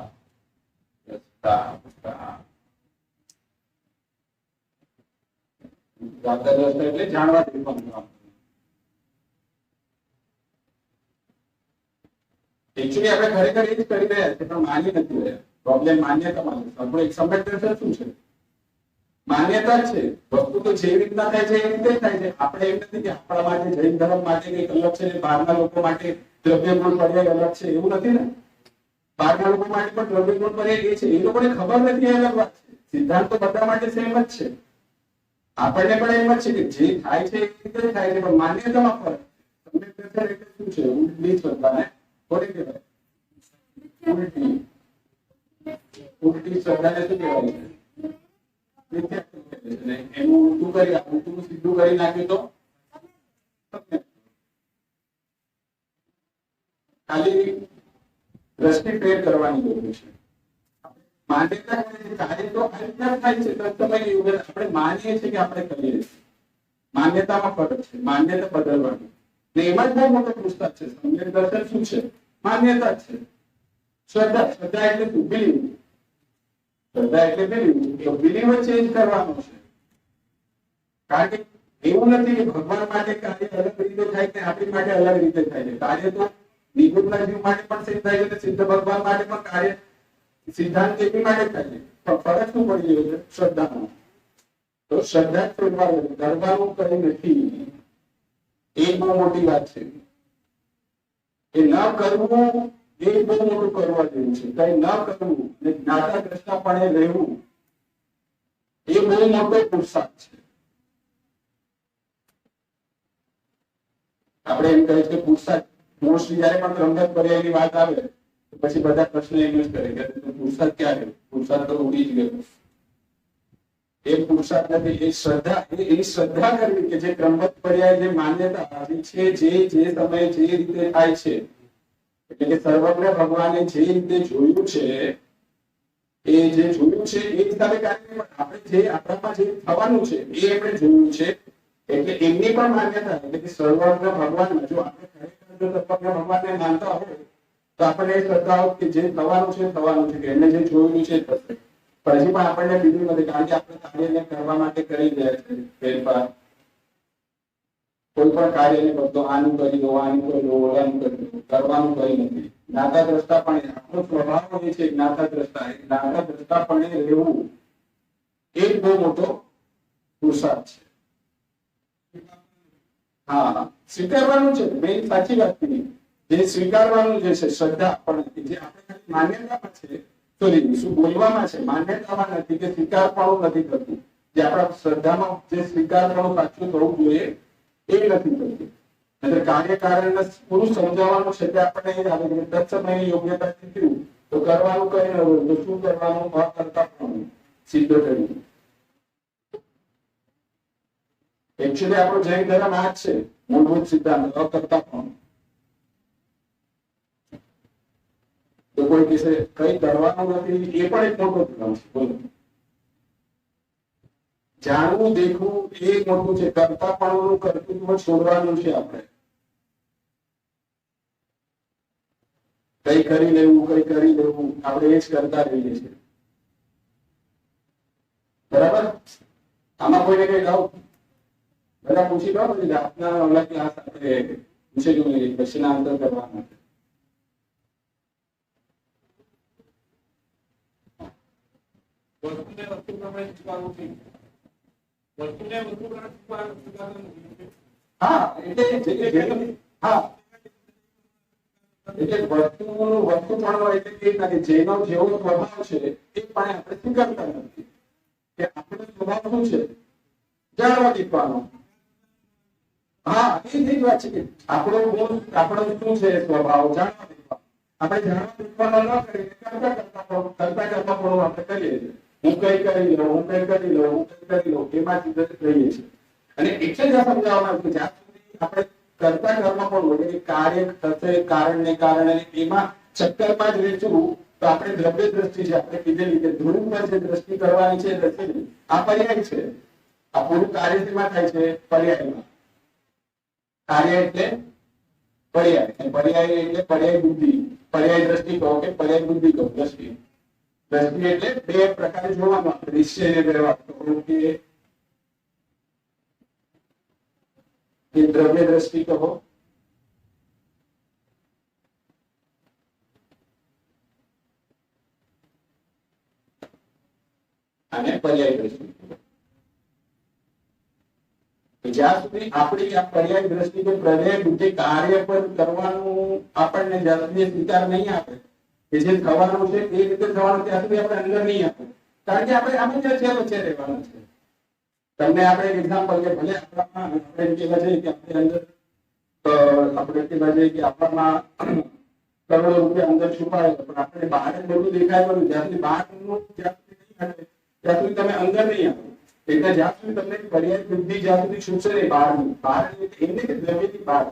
એટલે જાણવા દેવાનું. એકચ્યુઅલી આપણે ખરેખર એ જ કરી રહ્યા છે પણ માની નથી રહ્યા. પ્રોબ્લેમ માન્યતામાં છે. આપણું એક સમ્યક દર્શન શું છે? માન્યતા જ છે. વસ્તુ તો જે રીતના થાય છે એ રીતે થાય છે. આપણે એમ નથી કે આપણા માટે જૈન ધર્મ માટે કંઈક અલગ છે, બહારના લોકો માટે દ્રવ્ય ગુણ પર્યાય અલગ છે, એવું નથી ને. બહારના લોકો માટે પણ દ્રવ્ય ગુણ પર્યાય એ છે. એ લોકોને ખબર નથી, એ અલગ વાત છે. સિદ્ધાંત તો બધા માટે સેમ જ છે. આપણને પણ એમ જ છે કે જે થાય છે એ રીતે થાય છે પણ માન્યતામાં ફરક છે. સમ્યક દર્શન એટલે શું છે? ઉલટી શ્રદ્ધાને કોને કહેવાય? ઉલટી શ્રદ્ધાને શું કહેવાય? એનું ઉલટું કરી ઉલટું સીધું કરી નાખ્યું તો ખાલી દ્રષ્ટિ ફેર કરવાની જરૂર છે. માન્યતા કાર્ય તો આ રીતના થાય છે. આપણે માનીએ છીએ કે આપણે કરીએ છીએ. માન્યતામાં ફરક છે. માન્યતા બદલવાની ને એમાં જ બહુ મોટો પુસ્તક છે. સમ્યક દર્શન શું છે? માન્યતા છે. શ્રદ્ધા એટલે શું? બિલીવ. શ્રદ્ધા એટલે બિલીવ ચેન્જ કરવાનો છે. કારણ કે એવું નથી કે ભગવાન માટે કાર્ય અલગ રીતે થાય કે આપણી માટે અલગ રીતે થાય છે. કાર્ય તો નિગુણના જીવ માટે પણ સિદ્ધ થાય છે, સિદ્ધ ભગવાન માટે પણ કાર્ય સિદ્ધાંત એની માટે થાય છે. પણ ફરક શું પડી ગયો છે? શ્રદ્ધાનો. તો શ્રદ્ધા છોડવાનું, કરવાનું કઈ નથી. એ બહુ મોટી વાત છે. એ ન કરવું એ બહુ મોટું કરવા જેવું છે. કઈ ન કરવું ને જ્ઞાતા દ્રષ્ટાપણે રહેવું એ બહુ મોટો પુરુષાર્થ છે. આપણે એમ કહીએ કે પુરુષાર્થ મોસ્ટલી જયારે પણ ક્રમબદ્ધ પર્યાયની વાત આવે પછી બધા પ્રશ્ન એમ જ કરે કે પુરુષાર્થ ક્યાં ગયો? પુરુષાર્થ તો ઉડી જ ગયો. એ પુરુષાર્થ નથી. એ શ્રદ્ધા કરવી કે જે ક્રમબદ્ધ પર્યાય જે માન્યતા છે, જે સમયે જે રીતે થાય છે, એટલે કે સર્વજ્ઞ ભગવાને જે રીતે જોયું છે એ જે જોયું છે એ હિસાબે આપણે જે આપણામાં જે થવાનું છે એ આપણે જોયું છે. એટલે એમની પણ માન્યતા એટલે કે સર્વજ્ઞ ભગવાનમાં જો આપણે ખરેખર જો સર્વજ્ઞ ભગવાનને માનતા હોય તો આપણે એ શ્રદ્ધા હોય કે જે થવાનું છે કે એમને જે જોયેલું છે થશે. પણ હજી પણ આપણને બીજું નથી. કારણ કે આપણે કાર્યને કરવા માટે કરી રહ્યા છે ફેરફાર. કોઈ પણ કાર્યને બદલો આનું કરી દો, આનું કરી દો, ઓલાનું કરી દો, કરવાનું કઈ નથી. જ્ઞાતા દ્રષ્ટા પણ આપણો સ્વભાવ એ છે. જ્ઞાતા દ્રષ્ટા પણ રહેવું એ બહુ મોટો પુરુષાર્થ છે. હા, સ્વીકારવાનું છે. મેં સાચી વાત કરી. જે સ્વીકારવાનું જે છે શ્રદ્ધા પણ જે આપણે માન્યતામાં છે સોરી શું બોલવામાં છે, માન્યતામાં નથી કે સ્વીકારપણું નથી થતું, જે આપણા શ્રદ્ધામાં જે સ્વીકારપણું સાચું થવું જોઈએ એ નથી થતું. એટલે કાર્યકારણને પૂરું સમજાવવાનું છે કે આપણને એ આવે કે તત્સમયની યોગ્યતાથી થયું તો કરવાનું કઈ ન હોય તો શું કરવાનું અકર્તા પણ સિદ્ધ કર્યું. એકચ્યુઅલી આપણો જૈન ધર્મ આ જ છે, મૂળભૂત સિદ્ધાંત અકર્તા પણ. તો કોઈ કહેશે કઈ કરવાનું નથી, એ પણ એક મોટો ધર્મ છે. બોલો, જાણવું દેખવું એ મોટું છે, કરતાપણું કર્તૃત્વ છોડવાનું છે. આપણે કઈ કરી લેવું આપણે એ જ કરતા રહીએ છીએ. બરાબર? આમાં કોઈને કઈ ડાઉટ? બધા પૂછી લો, પછી આપના ઓલા ક્લાસ આપણે પૂછી લો, પછી આન્સર કરવાના છે. વસ્તુને વસ્તુ પ્રમાણે સ્વીકારવું છે. વસ્તુને વસ્તુ પ્રમાણે સ્વીકારવું છે. હા, એટલે હા, એટલે વસ્તુ પણ હોય એટલે કે જેનો જેવો સ્વભાવ છે એ પણ આપણે સ્વીકારતા નથી. કે આપણો સ્વભાવ શું છે જાણવા દીકવાનો. હા, એ જ વાત છે કે આપણો શું છે સ્વભાવ જાણવા દીકવાનો. આપણે જાણવા દીકવાનો ન કરીએ કરતા પણ આપણે કરીએ છીએ. હું કઈ કરી લઉં એમાંથી રહીએ છીએ. અને એટલે જ સમજાવવામાં આવ્યું કે જ્યાં સુધી આપણે કરતા કર્મ પણ હોય કે કાર્ય થશે કારણને કારણે એમાં ચક્કરમાં જ રહેશું તો આપણે દ્રવ્ય દ્રષ્ટિ છે, આપણે કીધેલી કે ધ્રુવ પર જે દ્રષ્ટિ કરવાની છે આ પર્યાય છે. આ પૂરું કાર્ય શેમાં થાય છે? પર્યાયમાં. કાર્ય એટલે પર્યાય, પર્યાય એટલે પર્યાય બુદ્ધિ. પર્યાય દ્રષ્ટિ કહો કે પર્યાય બુદ્ધિ કહો. દ્રષ્ટિ એટલે બે પ્રકારે જોવાનું. આપણે નિશ્ચય ને બે વાત કહો કે દ્રવ્ય દ્રષ્ટિ કહો અને પર્યાય દ્રષ્ટિ. જ્યાં સુધી આપણી આ પર્યાય દ્રષ્ટિ કે પર્યાય બુદ્ધિ કાર્ય પર કરવાનું આપણને જ્યાં સુધી સ્વીકાર નહીં આપે કે જે થવાનું છે એ રીતે થવાનું, ત્યાં સુધી આપણે અંદર નહીં આપે. કારણ કે આપણે આમ જ વચ્ચે રહેવાનું છે. તમને આપણે એક્ઝામ્પલ કે ભલે આપણામાં આપણે કહેવા જઈએ કે આપણે અંદર આપણે કહેવા જઈએ કે આપણામાં કરોડો રૂપિયા અંદર છુપાયેલા, પણ આપણે બહાર બધું દેખાય બધું. જ્યાં સુધી બહારનું જ્યાં સુધી નહીં આવે ત્યાં સુધી તમે અંદર નહીં આપો. એટલે જ્યાં સુધી તમને પર્યાય બુદ્ધિ જ્યાં સુધી છૂટશે નહીં બહારની એમને કે દ્રવ્યની બહાર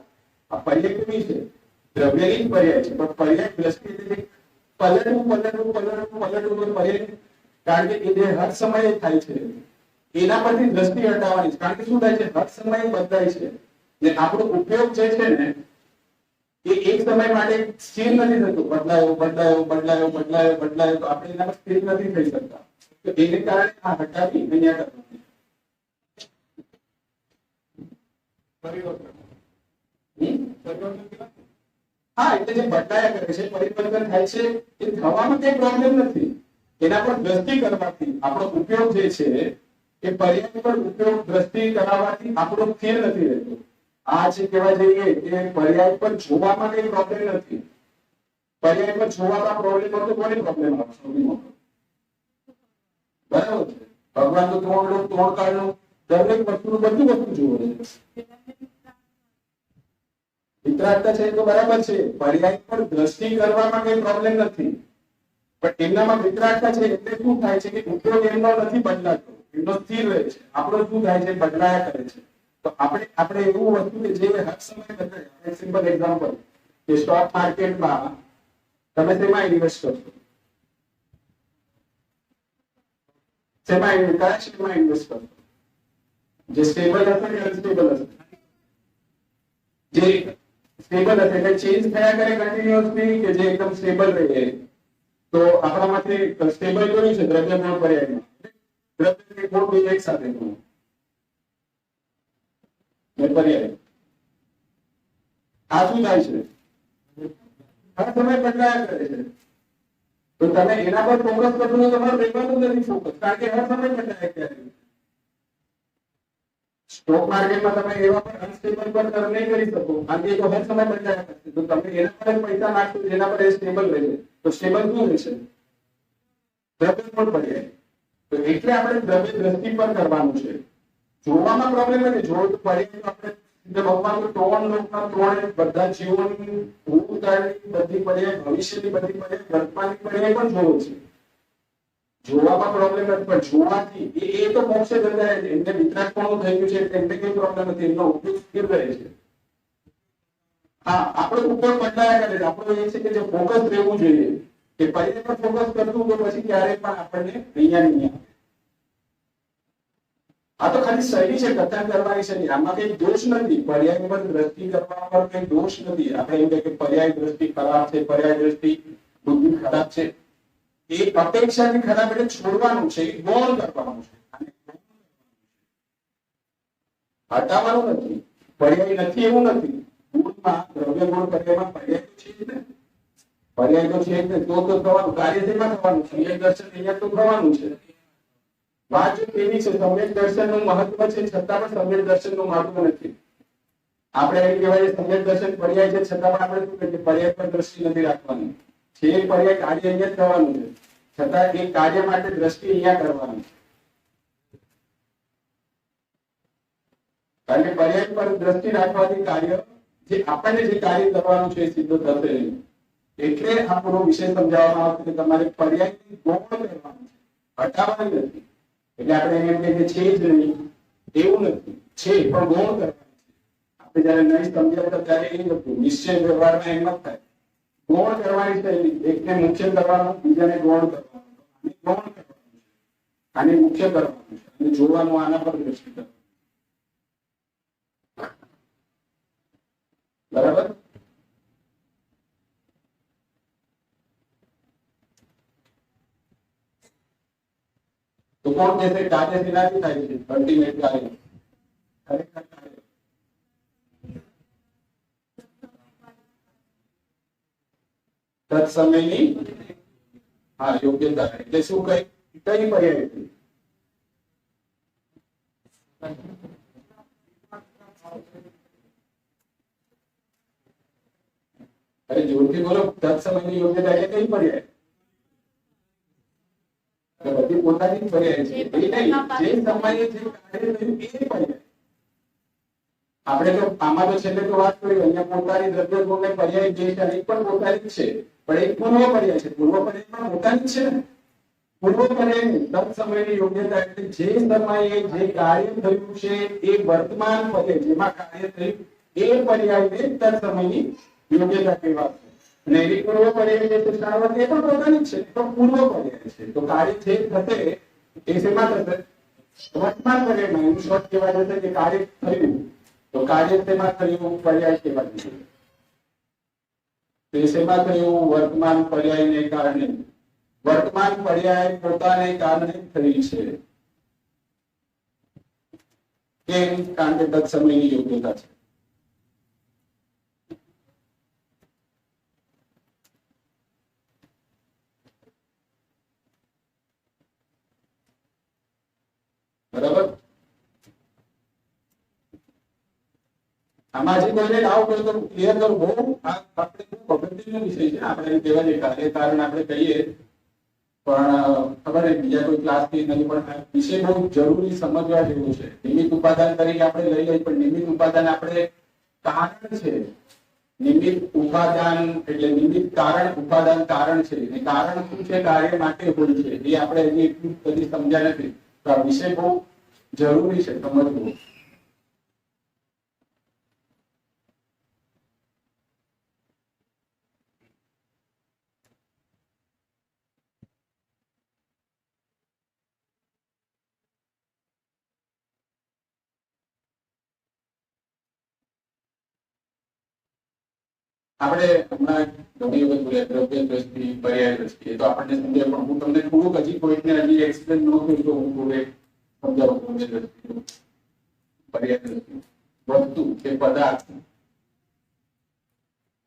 આ પર્યાય કેવી છે? દ્રવ્યની જ પર્યાય છે, પણ પર્યાય દ્રષ્ટિ પલટવું પર્યાય. કારણ કે એ જે હર સમયે થાય છે એના પરથી દ્રષ્ટિ હટાવવાની છે. કારણ કે શું થાય છે? હર સમયે બદલાય છે ને આપણો ઉપયોગ જે છે ને એ એક સમય માટે સ્થિર નથી થતું. બદલાયો તો આપણે એના પર સ્થિર નથી થઈ શકતા. તો એને કારણે આ હટાવી અહીંયા હા, એટલે જે બદલાયા કરે છે, પરિવર્તન થાય છે, એ થવામાં કઈ પ્રોબ્લેમ નથી. એના પર દ્રષ્ટિ કરવાથી આપણો ઉપયોગ જે છે એ પર્યાય પર ઉપયોગ દ્રષ્ટિ કરાવવાથી આપણો સ્થિર નથી રહેતો. આ જે કહેવા જઈએ કે પર્યાય પર જોવામાં કઈ પ્રોબ્લેમ નથી. પર્યાય પર જોવામાં પ્રોબ્લેમ હતો, કોને પ્રોબ્લેમ આવશે? બરાબર છે. ભગવાન તો ત્રણ કાળનું દરેક વસ્તુનું બધું વસ્તુ જોવે છે. વિતરાગતા છે તો બરાબર છે. પર્યાય પર દ્રષ્ટિ કરવામાં કઈ પ્રોબ્લેમ નથી, પણ એમનામાં વિતરાગતા છે એટલે શું થાય છે કે ઉપયોગ એમનો નથી બદલાતો, એમનો સ્થિર રહે છે. આપણો શું થાય છે? બદલાયા કરે છે. તો આપણે એવું વસ્તુ કે જે હર સમય બદલાય. સિમ્પલ એક્ઝામ્પલ કે સ્ટોક માર્કેટમાં તમે શેમાં ઇન્વેસ્ટ કરશો? શેમાં ઇન્વેસ્ટ કરશો? જે સ્ટેબલ હશે કે અનસ્ટેબલ હશે? જે સ્ટેબલ હશે એટલે ચેન્જ થયા કરે કન્ટિન્યુઅસલી, કે જે એકદમ સ્ટેબલ રહે? તો આપણામાંથી સ્ટેબલ કયું છે? દ્રવ્ય ગુણ પર્યાયમાં દ્રવ્ય ગુણ બે એક સાથે ગુણ પર્યાય. આ શું થાય છે? હર સમય બદલાયા કરે છે. તો તમે એના પર ફોકસ કરશો તો તમારે રહેવાનું નથી ફોકસ, કારણ કે હર સમય બદલાય ત્યારે. સ્ટોક માર્કેટમાં તમે એવા પર અનસ્ટેબલ પર નહીં કરી શકો, કારણ કે એ તો હર સમય બદલાયા કરશે. તો તમે એના પર પૈસા નાખશો જેના પર એ સ્ટેબલ રહેશે, તો સ્ટેબલ શું રહેશે? દ્રવ્ય ગુણ પર્યાય. તો એટલે આપણે દ્રવ્ય દ્રષ્ટિ પર કરવાનું છે. જોવામાં પ્રોબ્લેમ નથી. જો પર્યાય તો આપણે ભગવાન ત્રણ લોકના ત્રણ બધા જીવોની ભૂતકાળની બધી પર્યાય, ભવિષ્યની બધી પર્યાય, વર્તમાનની પર્યાય પણ જોવો છે. જોવામાં પ્રોબ્લેમ નથી, પણ જોવાથી એ તો મોક્ષે જતા એમને વિતરાગપણું થઈ ગયું છે એટલે એમને કઈ પ્રોબ્લેમ નથી, એમનો ઉપયોગ સ્થિર રહે છે. હા, આપણો ઉપર બદલાયા કરે છે. આપણો એ છે કે જે ફોકસ રહેવું જોઈએ કે પર્યાય પર ફોકસ કરતું તો પછી ક્યારેય પણ આપણને અહીંયા નહીં આવે. આ તો ખાલી શૈલી છે, કથન કરવાની શૈલી. આમાં કઈ દોષ નથી. પર્યાય પર દ્રષ્ટિ કરવા પર કઈ દોષ નથી. આપણે એમ કહીએ કે પર્યાય દ્રષ્ટિ ખરાબ છે, પર્યાય દ્રષ્ટિ બુદ્ધિ ખરાબ છે. એ અપેક્ષાની ખરાબ એટલે છોડવાનું છે, ગૌણ કરવાનું છે, હટાવવાનું નથી. પર્યાય નથી એવું નથી. ગુણમાં દ્રવ્ય ગુણ પર્યાયમાં પર્યાય તો છે જ ને. પર્યાય તો છે જ ને. તો થવાનું કાર્ય તેમાં થવાનું છે. સમ્યક દર્શન અહીંયા તો થવાનું છે. વાત એવી છે, સમ્યક દર્શનનું મહત્વ છે છતાં પણ સમ્યક દર્શનનું મહત્વ નથી. આપણે એમ કહેવાય સમ્યક દર્શન પર્યાય છે છતાં પણ આપણે શું કહીએ પર્યાય પર દ્રષ્ટિ નથી રાખવાની. છે પર્યાય કાર્ય અહીંયા જ થવાનું છે, છતાં એ કાર્ય માટે દ્રષ્ટિ અહીંયા કરવાની છે. કારણ કે પર્યાય પર દ્રષ્ટિ રાખવાથી કાર્ય જે આપણને જે કાર્ય કરવાનું છે એ સિદ્ધ થશે નહીં. એટલે આ પૂરો વિષય સમજાવવામાં આવશે કે તમારે પર્યાયની ગૌણ કરવાનું છે, હટાવવાની નથી. એટલે આપણે એમ કહીએ કે છે જ નહીં એવું નથી, છે પણ ગૌણ કરવાની છે. આપણે જયારે નહીં સમજાવતા ત્યારે એ હતું નિશ્ચય વ્યવહારમાં એમ જ થાય. ગૌણ કરવાની શૈલી, એકને મુખ્ય કરવાનું, બીજાને ગૌણ કરવાનું. ગૌણ કરવાનું છે, આને મુખ્ય કરવાનું છે, અને જોવાનું આના પર દ્રષ્ટિ કરવાનું. બરાબર. તો કોણ કહેશે કાર્ય શેનાથી થાય છે? અલ્ટિમેટ કાર્ય, ખરેખર કાર્ય તત્સમયની યોગ્યતા. એટલે શું કઈ પર્યાય હતી? અરે જોરથી બોલો. તત્સમયની યોગ્યતા એટલે કઈ પર્યાય? બધી પોતાની પર્યાય છે. એ નહીં, જે સમયે જે કાર્ય થયું એ પર્યાય. આપણે તો આમાં તો છેલ્લે તો વાત કરી અહીંયા પોતાની દ્રવ્ય ગુણને પર્યાય જે છે એ પણ પોતાની જ છે, પણ એક પૂર્વ પર્યાય છે. પૂર્વ પર્યાય પણ પોતાની જ છે ને. પૂર્વ પર્યાયની તત્સમયની યોગ્યતા એટલે જે સમયે જે કાર્ય થયું છે એ વર્તમાન પર્યાય જેમાં કાર્ય થયું એ પર્યાયને તત્સમયની યોગ્યતા કહેવાશે. અને એની પૂર્વ પર્યાય જે છે શાળાવત એ પણ પોતાની જ છે, પણ પૂર્વ પર્યાય છે. તો કાર્ય જે થશે એ શેમાં થશે? વર્તમાન પર્યાયમાં. એનું શોર્ટ કહેવાય જશે કે કાર્ય થયું. તો કાર્ય શેમાં થયું? પર્યાય કહેવાય છે. તે શેમાં થયું? વર્તમાન પર્યાયને કારણે. વર્તમાન પર્યાય પોતાને કારણે થઈ છે. કેમ? કારણ કે તત્સમયની યોગ્યતા છે. બરાબર. આમાં હજી કોઈને ડાઉટ હોય તો ક્લિયર કરું. બહુ આપણે ખૂબ અગત્યનો વિષય છે. આપણે એમ કહેવા જઈએ કાર્ય કારણ આપણે કહીએ પણ ખબર નહીં બીજા કોઈ ક્લાસ થી નથી, પણ આ વિષય બહુ જરૂરી સમજવા જેવું છે. નિમિત્ત ઉપાદાન તરીકે આપણે લઈ લઈએ, પણ નિમિત્ત ઉપાદાન આપણે કારણ છે. નિમિત્ત ઉપાદાન એટલે નિમિત્ત કારણ, ઉપાદાન કારણ છે. અને કારણ શું છે? કાર્ય માટે હોય છે. એ આપણે હજી એટલું બધી સમજ્યા નથી. તો આ વિષય બહુ જરૂરી છે સમજવું. આપણે હમણાં ઘણી વખત બોલ્યા દ્રવ્ય દ્રષ્ટિ, પર્યાય દ્રષ્ટિ. એ તો આપણને સમજાય, પણ હું તમને થોડુંક હજી કોઈકને હજી એક્સપ્લેન ન કર્યું તો હું થોડું સમજાવું. દ્રવ્ય દ્રષ્ટિ, પર્યાય દ્રષ્ટિ. વસ્તુ કે પદાર્થ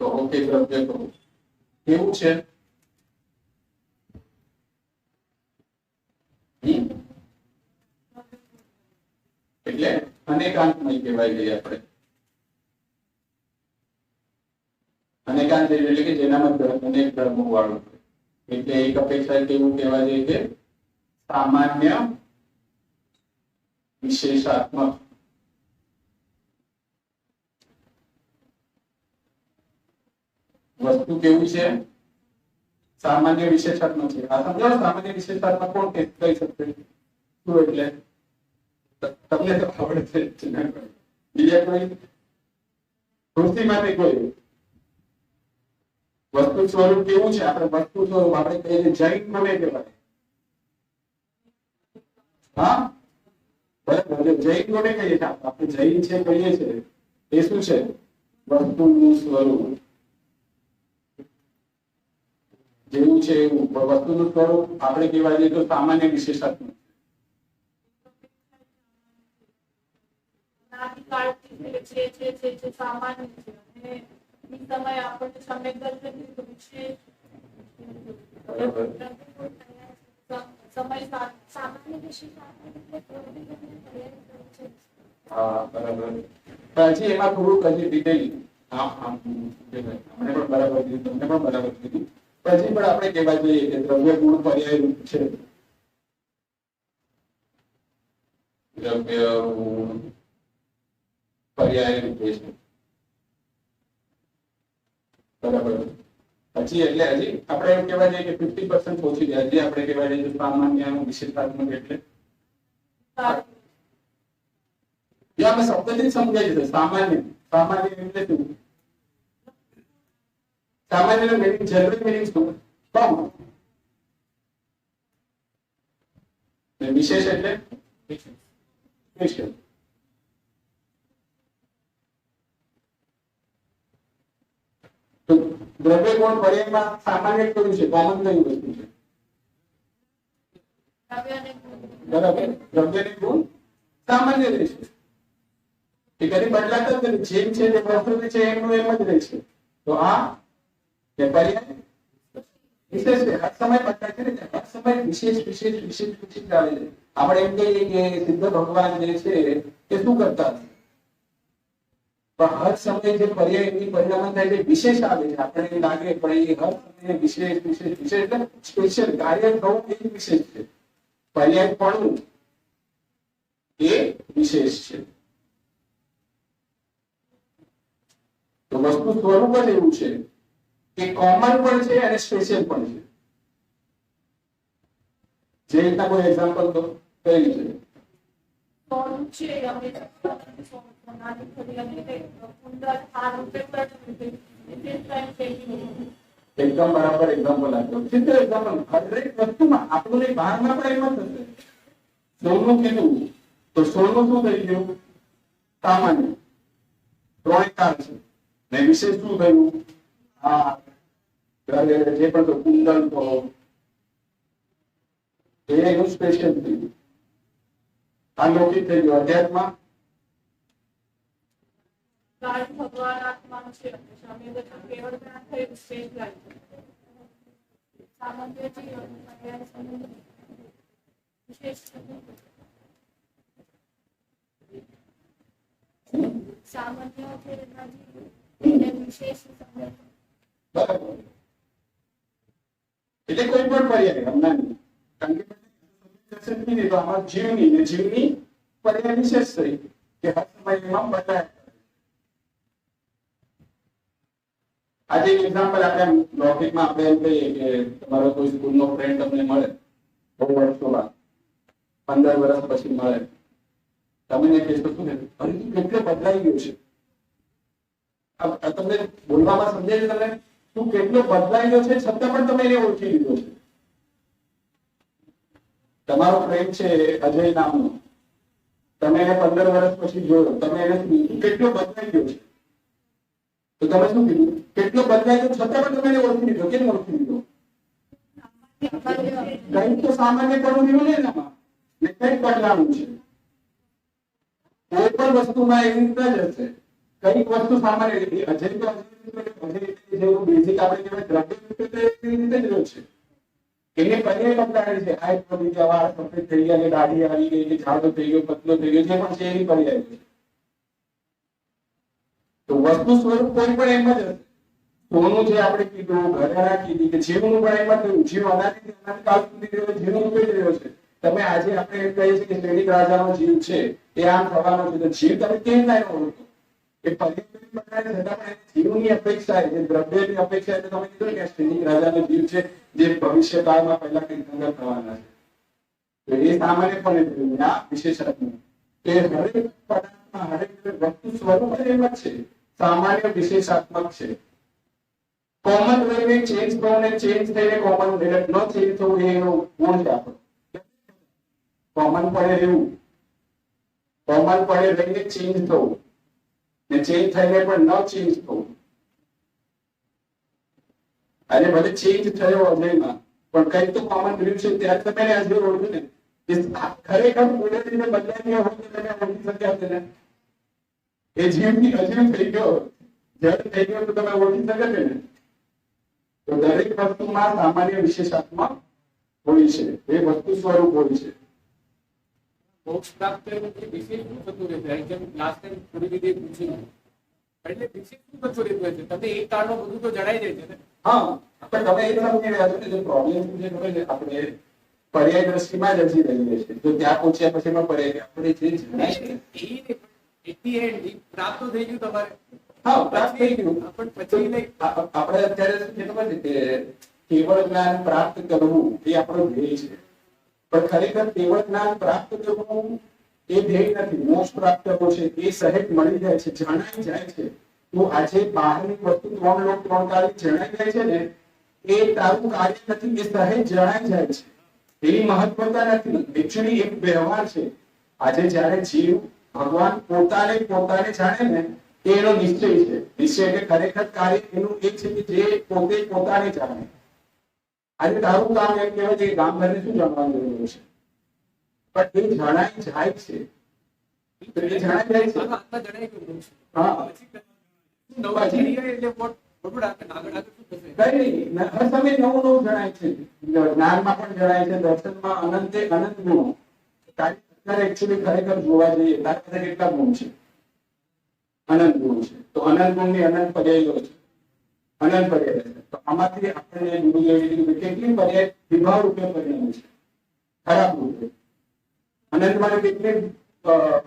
તો ઓકે દ્રવ્ય કહું કેવું છે? એટલે અનેકાંતમય કહેવાય ગઈ આપણે. અનેકાંત એટલે કે જેનામાં અનેક ધર્મો વાળું હોય. એટલે એક અપેક્ષા કેવું કહેવાય છે કે સામાન્ય વિશેષાત્મક. વસ્તુ કેવું છે? સામાન્ય વિશેષાત્મક છે. આ સમજાવો સામાન્ય વિશેષાત્મક કોણ કહી શકશે? શું એટલે? તમને તો આવડે છે બીજા કોઈ કૃતિમાંથી કોઈ વસ્તુ સ્વરૂપ કેવું છે? આપણે વસ્તુ સ્વરૂપ આપણે કહીએ જૈન કોને કહેવાય? હા બરાબર, જૈન કોને કહીએ છીએ? આપણે જૈન છે કહીએ છીએ એ શું છે? વસ્તુનું સ્વરૂપ જેવું છે એવું. વસ્તુનું સ્વરૂપ આપણે કહેવા જઈએ તો સામાન્ય વિશેષાત્મક. સામાન્ય છે અને એ સમય આપણને સંવેદન વિશેષ સમય સામાન્ય વિશેષ. હા બરાબર. હજી એમાં થોડુંક હજી ડિટેલ મને પણ બરાબર કીધું, તમને પણ બરાબર કીધું. પછી પણ આપણે કહેવા જોઈએ કે દ્રવ્ય ગુણ પર્યાય રૂપ છે. દ્રવ્ય ગુણ પર્યાય રૂપે છે. બરાબર. હજી એટલે હજી આપણે એમ કહેવા જઈએ કે 50% પહોંચી ગયા. હજી આપણે કહેવા જઈએ તો સામાન્ય વિશેષાત્મક એટલે આપણે શબ્દથી સમજાય છે. સામાન્ય સામાન્ય એટલે શું? સામાન્ય નો મીનિંગ જનરલ મીનિંગ શું? કોમન. વિશેષ એટલે સ્પેશિયલ. તો દ્રવ્ય ગુણ પર્યાયમાં સામાન્ય કયું છે? કોમન કયું વસ્તુ છે? બરાબર. દ્રવ્ય ને ગુણ સામાન્ય રહેશે. એ કદી બદલાતા જ નથી. જેમ છે તે પ્રકૃતિ છે એમનું એમ જ રહેશે. તો આ કે પર્યાય વિશેષ છે. હર સમય બદલાય છે ને, હર સમય વિશેષ વિશેષ વિશેષ વિશેષ આવે છે. આપણે એમ કહીએ કે સિદ્ધ ભગવાન જે છે એ શું કરતા હતા? પણ હર સમયે જે પર્યાયની પરિણામ થાય છે વિશેષ આવે છે. આપણે લાગે પણ એ હર સમયે વિશેષ વિશેષ વિશેષ એટલે સ્પેશિયલ કાર્ય થવું એ વિશેષ છે. પર્યાય પણ એ વિશેષ છે. તો વસ્તુ સ્વરૂપ જ એવું છે કે કોમન પણ છે અને સ્પેશિયલ પણ છે. જે રીતના કોઈ એક્ઝામ્પલ તો કઈ રીતે? એકદમ બરાબર એક્ઝામ્પલ આપ્યો. સીધો એક્ઝામ્પલ. હરેક વસ્તુમાં આપણને બહારમાં પણ એમ જ થશે. સોનું કીધું તો સોનું શું થઈ ગયું? સામાન્ય ત્રણ છે. ને વિશેષ શું થયું? આ જે પણ તો કુંડલ તો એનું સ્પેશિયલ થઈ ગયું. આ લૌકિક થઈ ગયું. અધ્યાત્મમાં ભગવાન આત્મા છે. કેવળ જ્ઞાન થયું સામાન્ય જીવન વિશેષ સામાન્ય વિશેષ બરાબર. એટલે કોઈ પણ પર્યાય હમણાં કારણ કે તો આમાં જીવની પર્યાય વિશેષ થઈ કે હર સમયમાં બદલાય. આજે એક એક્ઝામ્પલ આપણે લૌકિકમાં આપણે એમ કહીએ કે તમારો કોઈ સ્કૂલનો ફ્રેન્ડ તમને મળે બહુ વર્ષો બાદ 15 વર્ષ પછી મળે. તમે એને કહેશો શું ને અરે તું કેટલો બદલાઈ ગયો છે. તમને બોલવામાં સમજાય છે? તમે તું કેટલો બદલાઈ ગયો છે છતાં પણ તમે એને ઓળખી લીધો છે. તમારો ફ્રેન્ડ છે અજય નામનો, તમે એને 15 વર્ષ પછી જોયો, તમે એને તું કેટલો બદલાઈ ગયો છે તો તમે શું કીધું? કેટલો બદલાઈ ગયો છતાં પણ તમે એને ઓળખી લીધો. કેમ ઓળખી લીધો? કંઈક તો સામાન્ય પણ રહ્યું ને એનામાં ને કંઈક બદલાવું છે. કોઈ પણ વસ્તુમાં એવી રીતના જ હશે. કઈક વસ્તુ સામાન્ય રીતે અજય તો જેવું બેઝિક આપણે કહેવાય દ્રવ્ય રૂપે તો એવી રીતે જ રહ્યો છે. એને પર્યાય બદલાવી છે. હાઈટ વધી ગયા, વાળ સફેદ થઈ ગયા, કે દાઢી આવી ગઈ, કે જાડો થઈ ગયો, પતલો થઈ ગયો, જે પણ છે એની પર્યાય છે. તો વસ્તુ સ્વરૂપ કોઈ પણ એમ જ હશે. સોનું જે આપણે કીધું, ઘરેણા કીધી કે જીવનું પણ એમાં થયું. જીવ અનાદિથી અનાદિકાળ સુધી જીવ ઉપડી રહ્યો છે. તમે આજે આપણે એમ કહીએ છીએ કે શ્રેણી રાજાનો જીવ છે એ આમ થવાનો છે, તો જીવ તમે કેવી રીતે ઓળખો? એ પરિવર્તન બનાવે છતાં પણ જીવની અપેક્ષા છે, દ્રવ્યની અપેક્ષા છે. તમે કીધું કે શ્રેણી રાજાનો જીવ છે જે ભવિષ્યકાળમાં પહેલા કંઈક નગર થવાના છે. એ સામાન્યપણે આ વિશેષાત્મક એ હરેક પદાર્થમાં હરેક વસ્તુ સ્વરૂપ એમ જ છે, સામાન્ય વિશેષાત્મક છે. કોમન રહીને ચેન્જ થવું ને ચેન્જ થઈને કોમન રહીને ન ચેન્જ થવું એનો ગુણ છે આપણો. કોમન પડે રહેવું, કોમન પડે રહીને ચેન્જ થવું ને ચેન્જ થઈને પણ ન ચેન્જ થવું. અને ભલે ચેન્જ થયો અજયમાં પણ કંઈક તો કોમન રહ્યું છે. ત્યારે તમે આજે ઓળખ્યું ને ખરેખર કુદરતીને બદલાઈ ગયો હોય તો તમે ઓળખી શક્યા હતા ને? એ જીવની અજીવ થઈ ગયો, જળ થઈ ગયો તો તમે ઓળખી શકે ને? તો દરેક વસ્તુમાં સામાન્ય વિશેષાત્મક હોય છે, એ વસ્તુ સ્વરૂપ હોય છે. મોક્ષ પ્રાપ્ત થયું એટલે વિશેષ શું થતું રહેશે? જેમ લાસ્ટ ટાઈમ થોડી રીતે પૂછ્યું, એટલે વિશેષ શું થતું રહેતું હોય છે? તમને એક કારણો બધું તો જણાઈ જાય છે ને? હા, પણ તમે એ સમજી રહ્યા છો કે જે પ્રોબ્લેમ જે હોય ને આપણે પર્યાય દ્રષ્ટિમાં જ હજી રહીએ છીએ. તો ત્યાં પહોંચ્યા પછી માં પર્યાય આપણે જે જણાય છે પ્રાપ્ત તો થઈ ગયું તમારે. હા, પ્રાપ્ત થઈ ગયું. પણ પછી નહીં. આપણે અત્યારે શું છે ખબર છે કે કેવળ જ્ઞાન પ્રાપ્ત કરવું એ આપણો ધ્યેય છે. પણ ખરેખર કેવળ જ્ઞાન પ્રાપ્ત કરવું એ ધ્યેય નથી. મોક્ષ પ્રાપ્ત કરવો છે એ સહેજ મળી જાય છે, જણાઈ જાય છે. તો આજે બહારની વસ્તુ ત્રણ લોક ત્રણ કાર્ય જણાઈ જાય છે ને, એ તારું કાર્ય નથી, એ સહેજ જણાઈ જાય છે. એની મહત્વતા નથી. એકચ્યુઅલી એક વ્યવહાર છે. આજે જ્યારે જીવ ભગવાન પોતાને જાણે ને એનો નિશ્ચય છે. નિશ્ચય એટલે ખરેખર કાર્ય એનું એક છે કે જે પોતે પોતાને જાણે. આજે તારું કામ એમ કહેવાય છે કે ગામ ઘરને શું જાણવાની જરૂર છે, પણ એ જણાઈ જાય છે. તો એ જણાઈ જાય છે. આત્મા જણાઈ ગયું છે. હા, નવા જણી ગયા એટલે આગળ આગળ શું થશે? કઈ નહીં, હર સમય નવું નવું જણાય છે. જ્ઞાનમાં પણ જણાય છે, દર્શનમાં અનંતે અનંત ગુણો. અત્યારે એકચ્યુઅલી ખરેખર જોવા જઈએ તારા પાસે કેટલા ગુણ છે? અનંત ગુણ છે. તો અનંત ગુણની અનંત પર્યાયો છે, અનંત પર્યાય છે. તો આમાંથી આપણે ગુરુદેવે કેટલી પર્યાય વિભાવ રૂપે પરિણમે છે, ખરાબ રૂપે. અનંત માટે કેટલી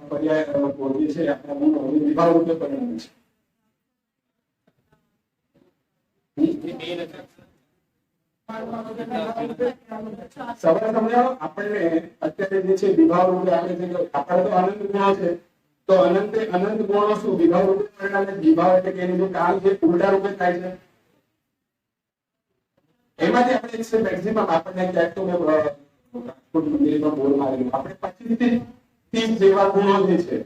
પર્યાય બોલીએ છે આપણા ગુણો વિભાવ રૂપે પરિણમે છે. સવાલ સમજાવો આપણને અત્યારે જે છે વિભાવ રૂપે આપણે જે આપણે તો અનંત ગુણો છે, તો અનંતે અનંત ગુણો શું વિભાવ રૂપે પરિણામે? વિભાવ એટલે કે એનું જે કામ છે ઉલટા રૂપે થાય છે. એમાંથી આપણે એક છે મેક્સિમમ આપણને ક્યાંક તો મેં રાજકોટ મંદિરમાં બોલ મારેલું, આપણે 25 થી 30 જેવા ગુણો જે છે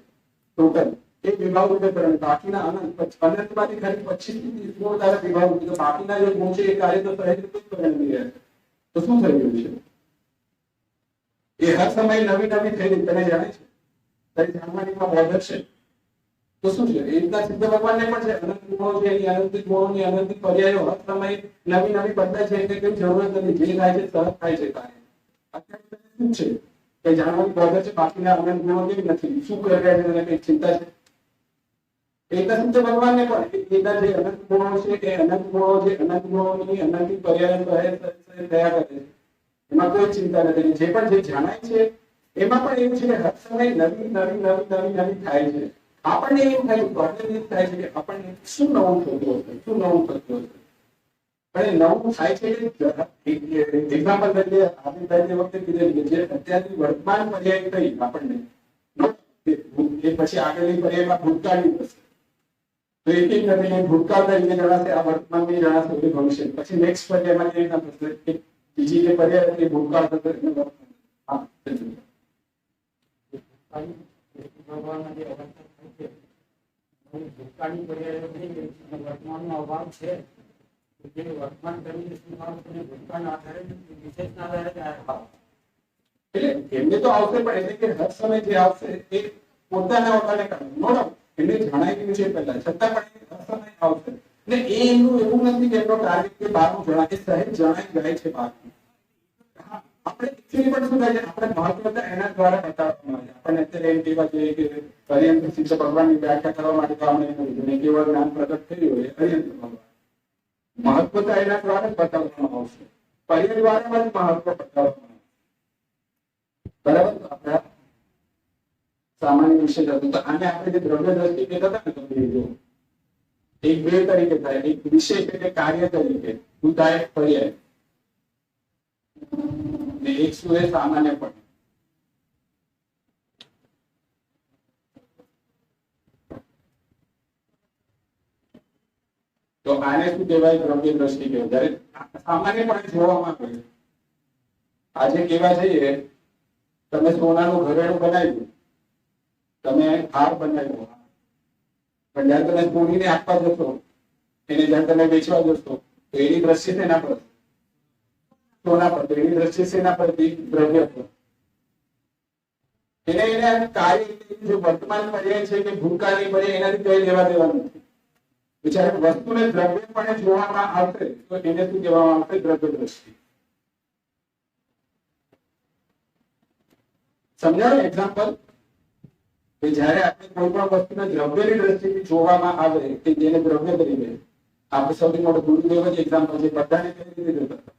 ટોટલ એ વિભાવ રૂપે પરિણામે. બાકીના અનંતમાંથી ખાલી 25 થી 30 ગુણો તારા વિભાવ રૂપે, તો બાકીના જે ગુણ છે એ કાર્ય તો સહેજ રૂપે પરિણમી રહ્યા છે. તો શું થઈ રહ્યું છે? એ હર સમય નવી નવી થઈ રહી, તને જાણે છે? તારી જાણવાની બોર્ડર છે. તો શું છે? એ રીતના સિદ્ધ ભગવાનને પણ છે. અનંત ગુણો છે, એની અનંત ગુણોની અનંત પર્યાયો હર સમય નવી નવી બદલાય છે. એટલે કોઈ જરૂરત નથી, જે થાય છે સહજ થાય છે કાર્ય. અત્યારે શું છે કે જાણવાની બોર્ડર છે, બાકીના અનંત ગુણો કેવી નથી, શું કરી રહ્યા છે એને કઈ ચિંતા છે? એટલા સિદ્ધ ભગવાનને પણ એટલા જે અનંત ગુણો છે એ અનંત ગુણો જે અનંત ગુણોની અનંત પર્યાયો થયા કરે છે, એમાં કોઈ ચિંતા નથી. જે પણ જે જાણાય છે એમાં પણ એવું છે કે હર સમય નવી નવી નવી નવી નવી થાય છે. આપણને એવું થાય પ્રોબ્લેમ એ થાય છે કે આપણને શું નવું થતું હશે, શું નવું થતું હશે. પણ નવું થાય છે એક્ઝામ્પલ તરીકે આપણે પહેલી વખતે કીધેલું જે અત્યારથી વર્તમાન પર્યાય થઈ આપણને એ પછી આગળની પર્યાયમાં ભૂતકાળની થશે. તો એક એક નથી ભૂતકાળ તરીકે જણાશે, આ વર્તમાનની જણાશે, એ ભવિષ્ય. પછી નેક્સ્ટ પર્યાયમાં કેવી રીતના થશે કે બીજી જે પર્યાય હતી એ ભૂતકાળ થશે. હા, ભગવાનના જે અવસ્થા થાય છે ભૂતકાળની પર્યાયો થઈ ગઈ અને વર્તમાનનો અભાવ છે. જે વર્તમાન કરીને શું ભાવ છે ભૂતકાળના આધારે વિશેષના આધારે ભાવ એટલે એમને તો આવશે, પણ એટલે કે હર સમય જે આવશે એ પોતાના ઓટાને કારણે નો ડાઉટ એને જણાઈ ગયું છે પહેલા, છતાં પણ હર સમય આવશે. ને એ એમનું એવું નથી કે એમનો ટાર્ગેટ કે બહારનું જણાય, એ સહેજ જણાઈ જાય છે બહારનું. આપણે એકચ્યુઅલી પણ શું થાય છે, આપણે મહત્વતા એના દ્વારા બતાવવામાં આવે છે. આપણને અત્યારે એમ કહેવા જોઈએ કે અર્યંત સિદ્ધ ભગવાનની વ્યાખ્યા કરવા માટે તો આપણે કેવળ જ્ઞાન પ્રગટ થયું હોય અર્યંત ભગવાન. મહત્વતા એના દ્વારા જ બતાવવામાં આવશે, પર્યાય દ્વારા જ મહત્વ બતાવવામાં આવશે. બરાબર. આપણા સામાન્ય વિશે હતું તો આને આપણે જે દ્રવ્ય દ્રષ્ટિ કહેતા હતા ને, તમે જો એક બે તરીકે થાય, એક વિશેષ એટલે કાર્ય તરીકે શું થાય, પર્યાય, ને એક શું એ સામાન્ય પણ. તો આને શું કહેવાય, દ્રવ્ય દ્રષ્ટિ કહેવાય. જ્યારે સામાન્ય પણ જોવામાં આવે, આજે કેવા જઈએ, તમે સોનાનું ઘરેણું બનાવ્યું, તમે હાર બનાવ્યો, પણ જયારે તમે ચોરીને આપવા જશો, એને જયારે તમે વેચવા જશો, તો એની દ્રષ્ટિ શેના પર, સોના પર. તો એની દ્રષ્ટિ શેના પરથી, દ્રવ્ય પર. એને કાર્ય જો વર્તમાન પર્યાય છે કે ભૂતકાળની પર્યાય, એનાથી કઈ લેવા દેવા નથી. જ્યારે વસ્તુને દ્રવ્યપણે જોવામાં આવશે તો એને શું કહેવામાં આવશે, દ્રવ્ય દ્રષ્ટિ. સમજાયો એક્ઝામ્પલ? કે જ્યારે આપણે કોઈ પણ વસ્તુને દ્રવ્યની દ્રષ્ટિથી જોવામાં આવે કે જેને દ્રવ્ય તરીકે, આપણે સૌથી મોટો ગુરુદેવ જ એક્ઝામ્પલ છે. બધાને કેવી રીતે જોતા હતા,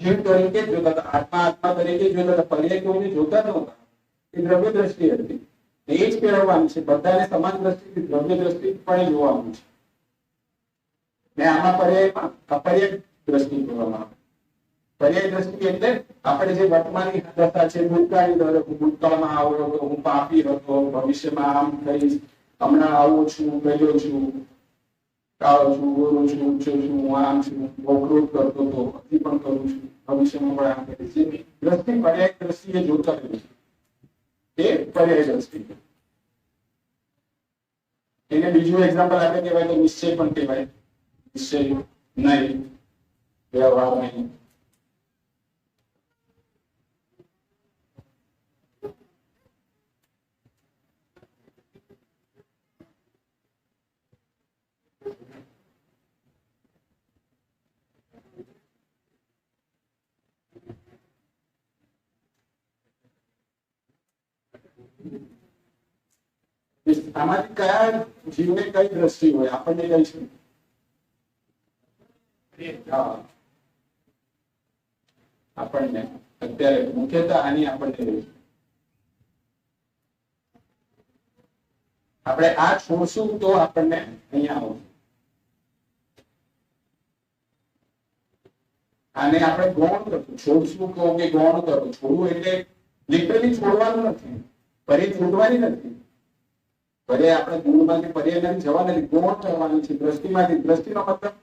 જીવ તરીકે જ જોતા હતા, આત્મા આત્મા તરીકે જ જોતા હતા, પર્યાય કોઈને જોતા નહોતા. એ દ્રવ્ય દ્રષ્ટિ હતી. એ જ કહેવાનું છે, બધાને સમાન દ્રષ્ટિથી દ્રવ્ય દ્રષ્ટિ પણ જોવાનું છે. ને આમાં પર્યાયમાં અપર્યાય દ્રષ્ટિ કહેવામાં આવે. પર્યાય દ્રષ્ટિ એટલે આપણે જે વર્તમાનની દશા છે, ભૂતકાળની દશા, ભૂતકાળમાં આવ્યો હતો, હું પાપી હતો, ભવિષ્યમાં આમ થઈશ, હમણાં આવું છું, ગયો છું, કાળો છું, ગોરો છું, ઊંચો છું, હું આમ છું, બહુ ક્રોધ કરતો હતો, હજી પણ કરું છું, ભવિષ્યમાં પણ આમ કરીશ. દ્રષ્ટિ પર્યાય દ્રષ્ટિએ જોતા રહ્યું છે, એ પર્યાય દ્રષ્ટિ. એને બીજું એક્ઝામ્પલ આપણે કહેવાય તો નિશ્ચય પણ કહેવાય. નિશ્ચય નહીં, વ્યવહાર નહીં. આમાંથી કયા જીવને કઈ દ્રષ્ટિ હોય, આપણને કઈ છે? હા, આપણને અત્યારે મુખ્યતઃ આની આપણને રહી. આપણે આ છોડશું તો આપણને અહીંયા આવશે. આને આપણે ગૌણ કરશું, છોડશું કહો કે ગૌણ કરો. છોડવું એટલે લિટરલી છોડવાનું નથી, પર્યાય છોડવાની નથી. પર્યાય આપણે ગુણમાંથી પર્યાયમાંથી જવા નથી, ગૌણ કરવાનું છે. દ્રષ્ટિમાંથી, દ્રષ્ટિનો મતલબ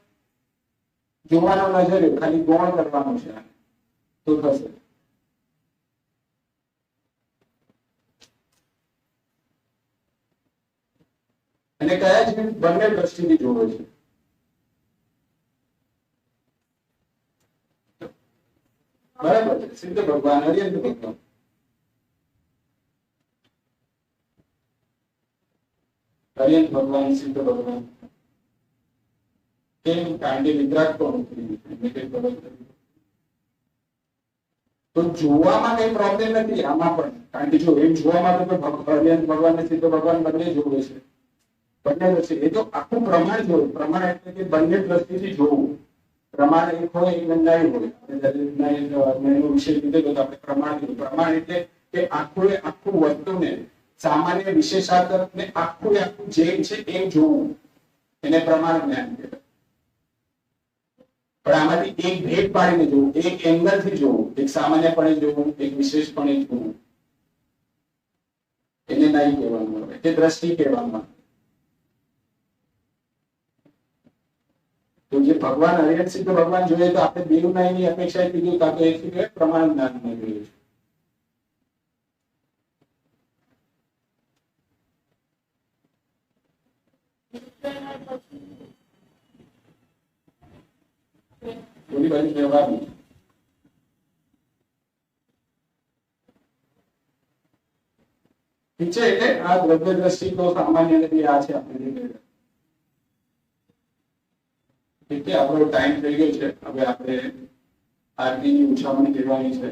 જોવાનો નજરિયો, ખાલી ગૌણ કરવાનો છે, તો થશે. અને કયા જીવ બંને દ્રષ્ટિથી જોવે છે? બરાબર છે, સિદ્ધ ભગવાન, અર્યંત ભગવાન. અર્યંત ભગવાન, સિદ્ધ ભગવાન. કેમ? કારણ કે વિતરાગ પણ તો જોવામાં કઈ પ્રોબ્લેમ નથી આમાં પણ. કારણ કે જો એમ જોવામાં તો અર્યંત ભગવાન ને સિદ્ધ ભગવાન બંને જોવે છે, બંને દ્રષ્ટિ. એ તો આખું પ્રમાણ જોયું. પ્રમાણ એટલે કે બંને દ્રષ્ટિથી જોવું. પ્રમાણ એક હોય, એક નહીં હોય. એનો વિષય લીધેલો તો આપણે પ્રમાણ કીધું. પ્રમાણ એટલે કે આખું આખું વસ્તુને, સામાન્ય વિશેષાર્થ ને આખું આખું જેમ છે એમ જોવું, એને પ્રમાણ જ્ઞાન કહેવાય. પણ આમાંથી એક ભેદ પાડીને જોવું, એક એંગલ થી જોવું, એક સામાન્યપણે જોવું, એક વિશેષપણે જોવું, એને નહીં કહેવાનું આવે, તે દ્રષ્ટિ કહેવામાં આવે. તો જે ભગવાન અર્યંત સિદ્ધ ભગવાન જોઈએ તો આપણે બેનું નાની અપેક્ષા કીધું, કાં તો એક શું કહેવાય, પ્રમાણ જ્ઞાન ન જોઈએ. થોડી બાજુ વ્યવહારની ઠીક છે. એટલે આ દ્રવ્ય દ્રષ્ટિ તો સામાન્ય નથી, આ છે આપણે. ઠીક છે, આપણો ટાઈમ થઈ ગયો છે. હવે આપણે આરતીની ઉછામણી કરવાની છે.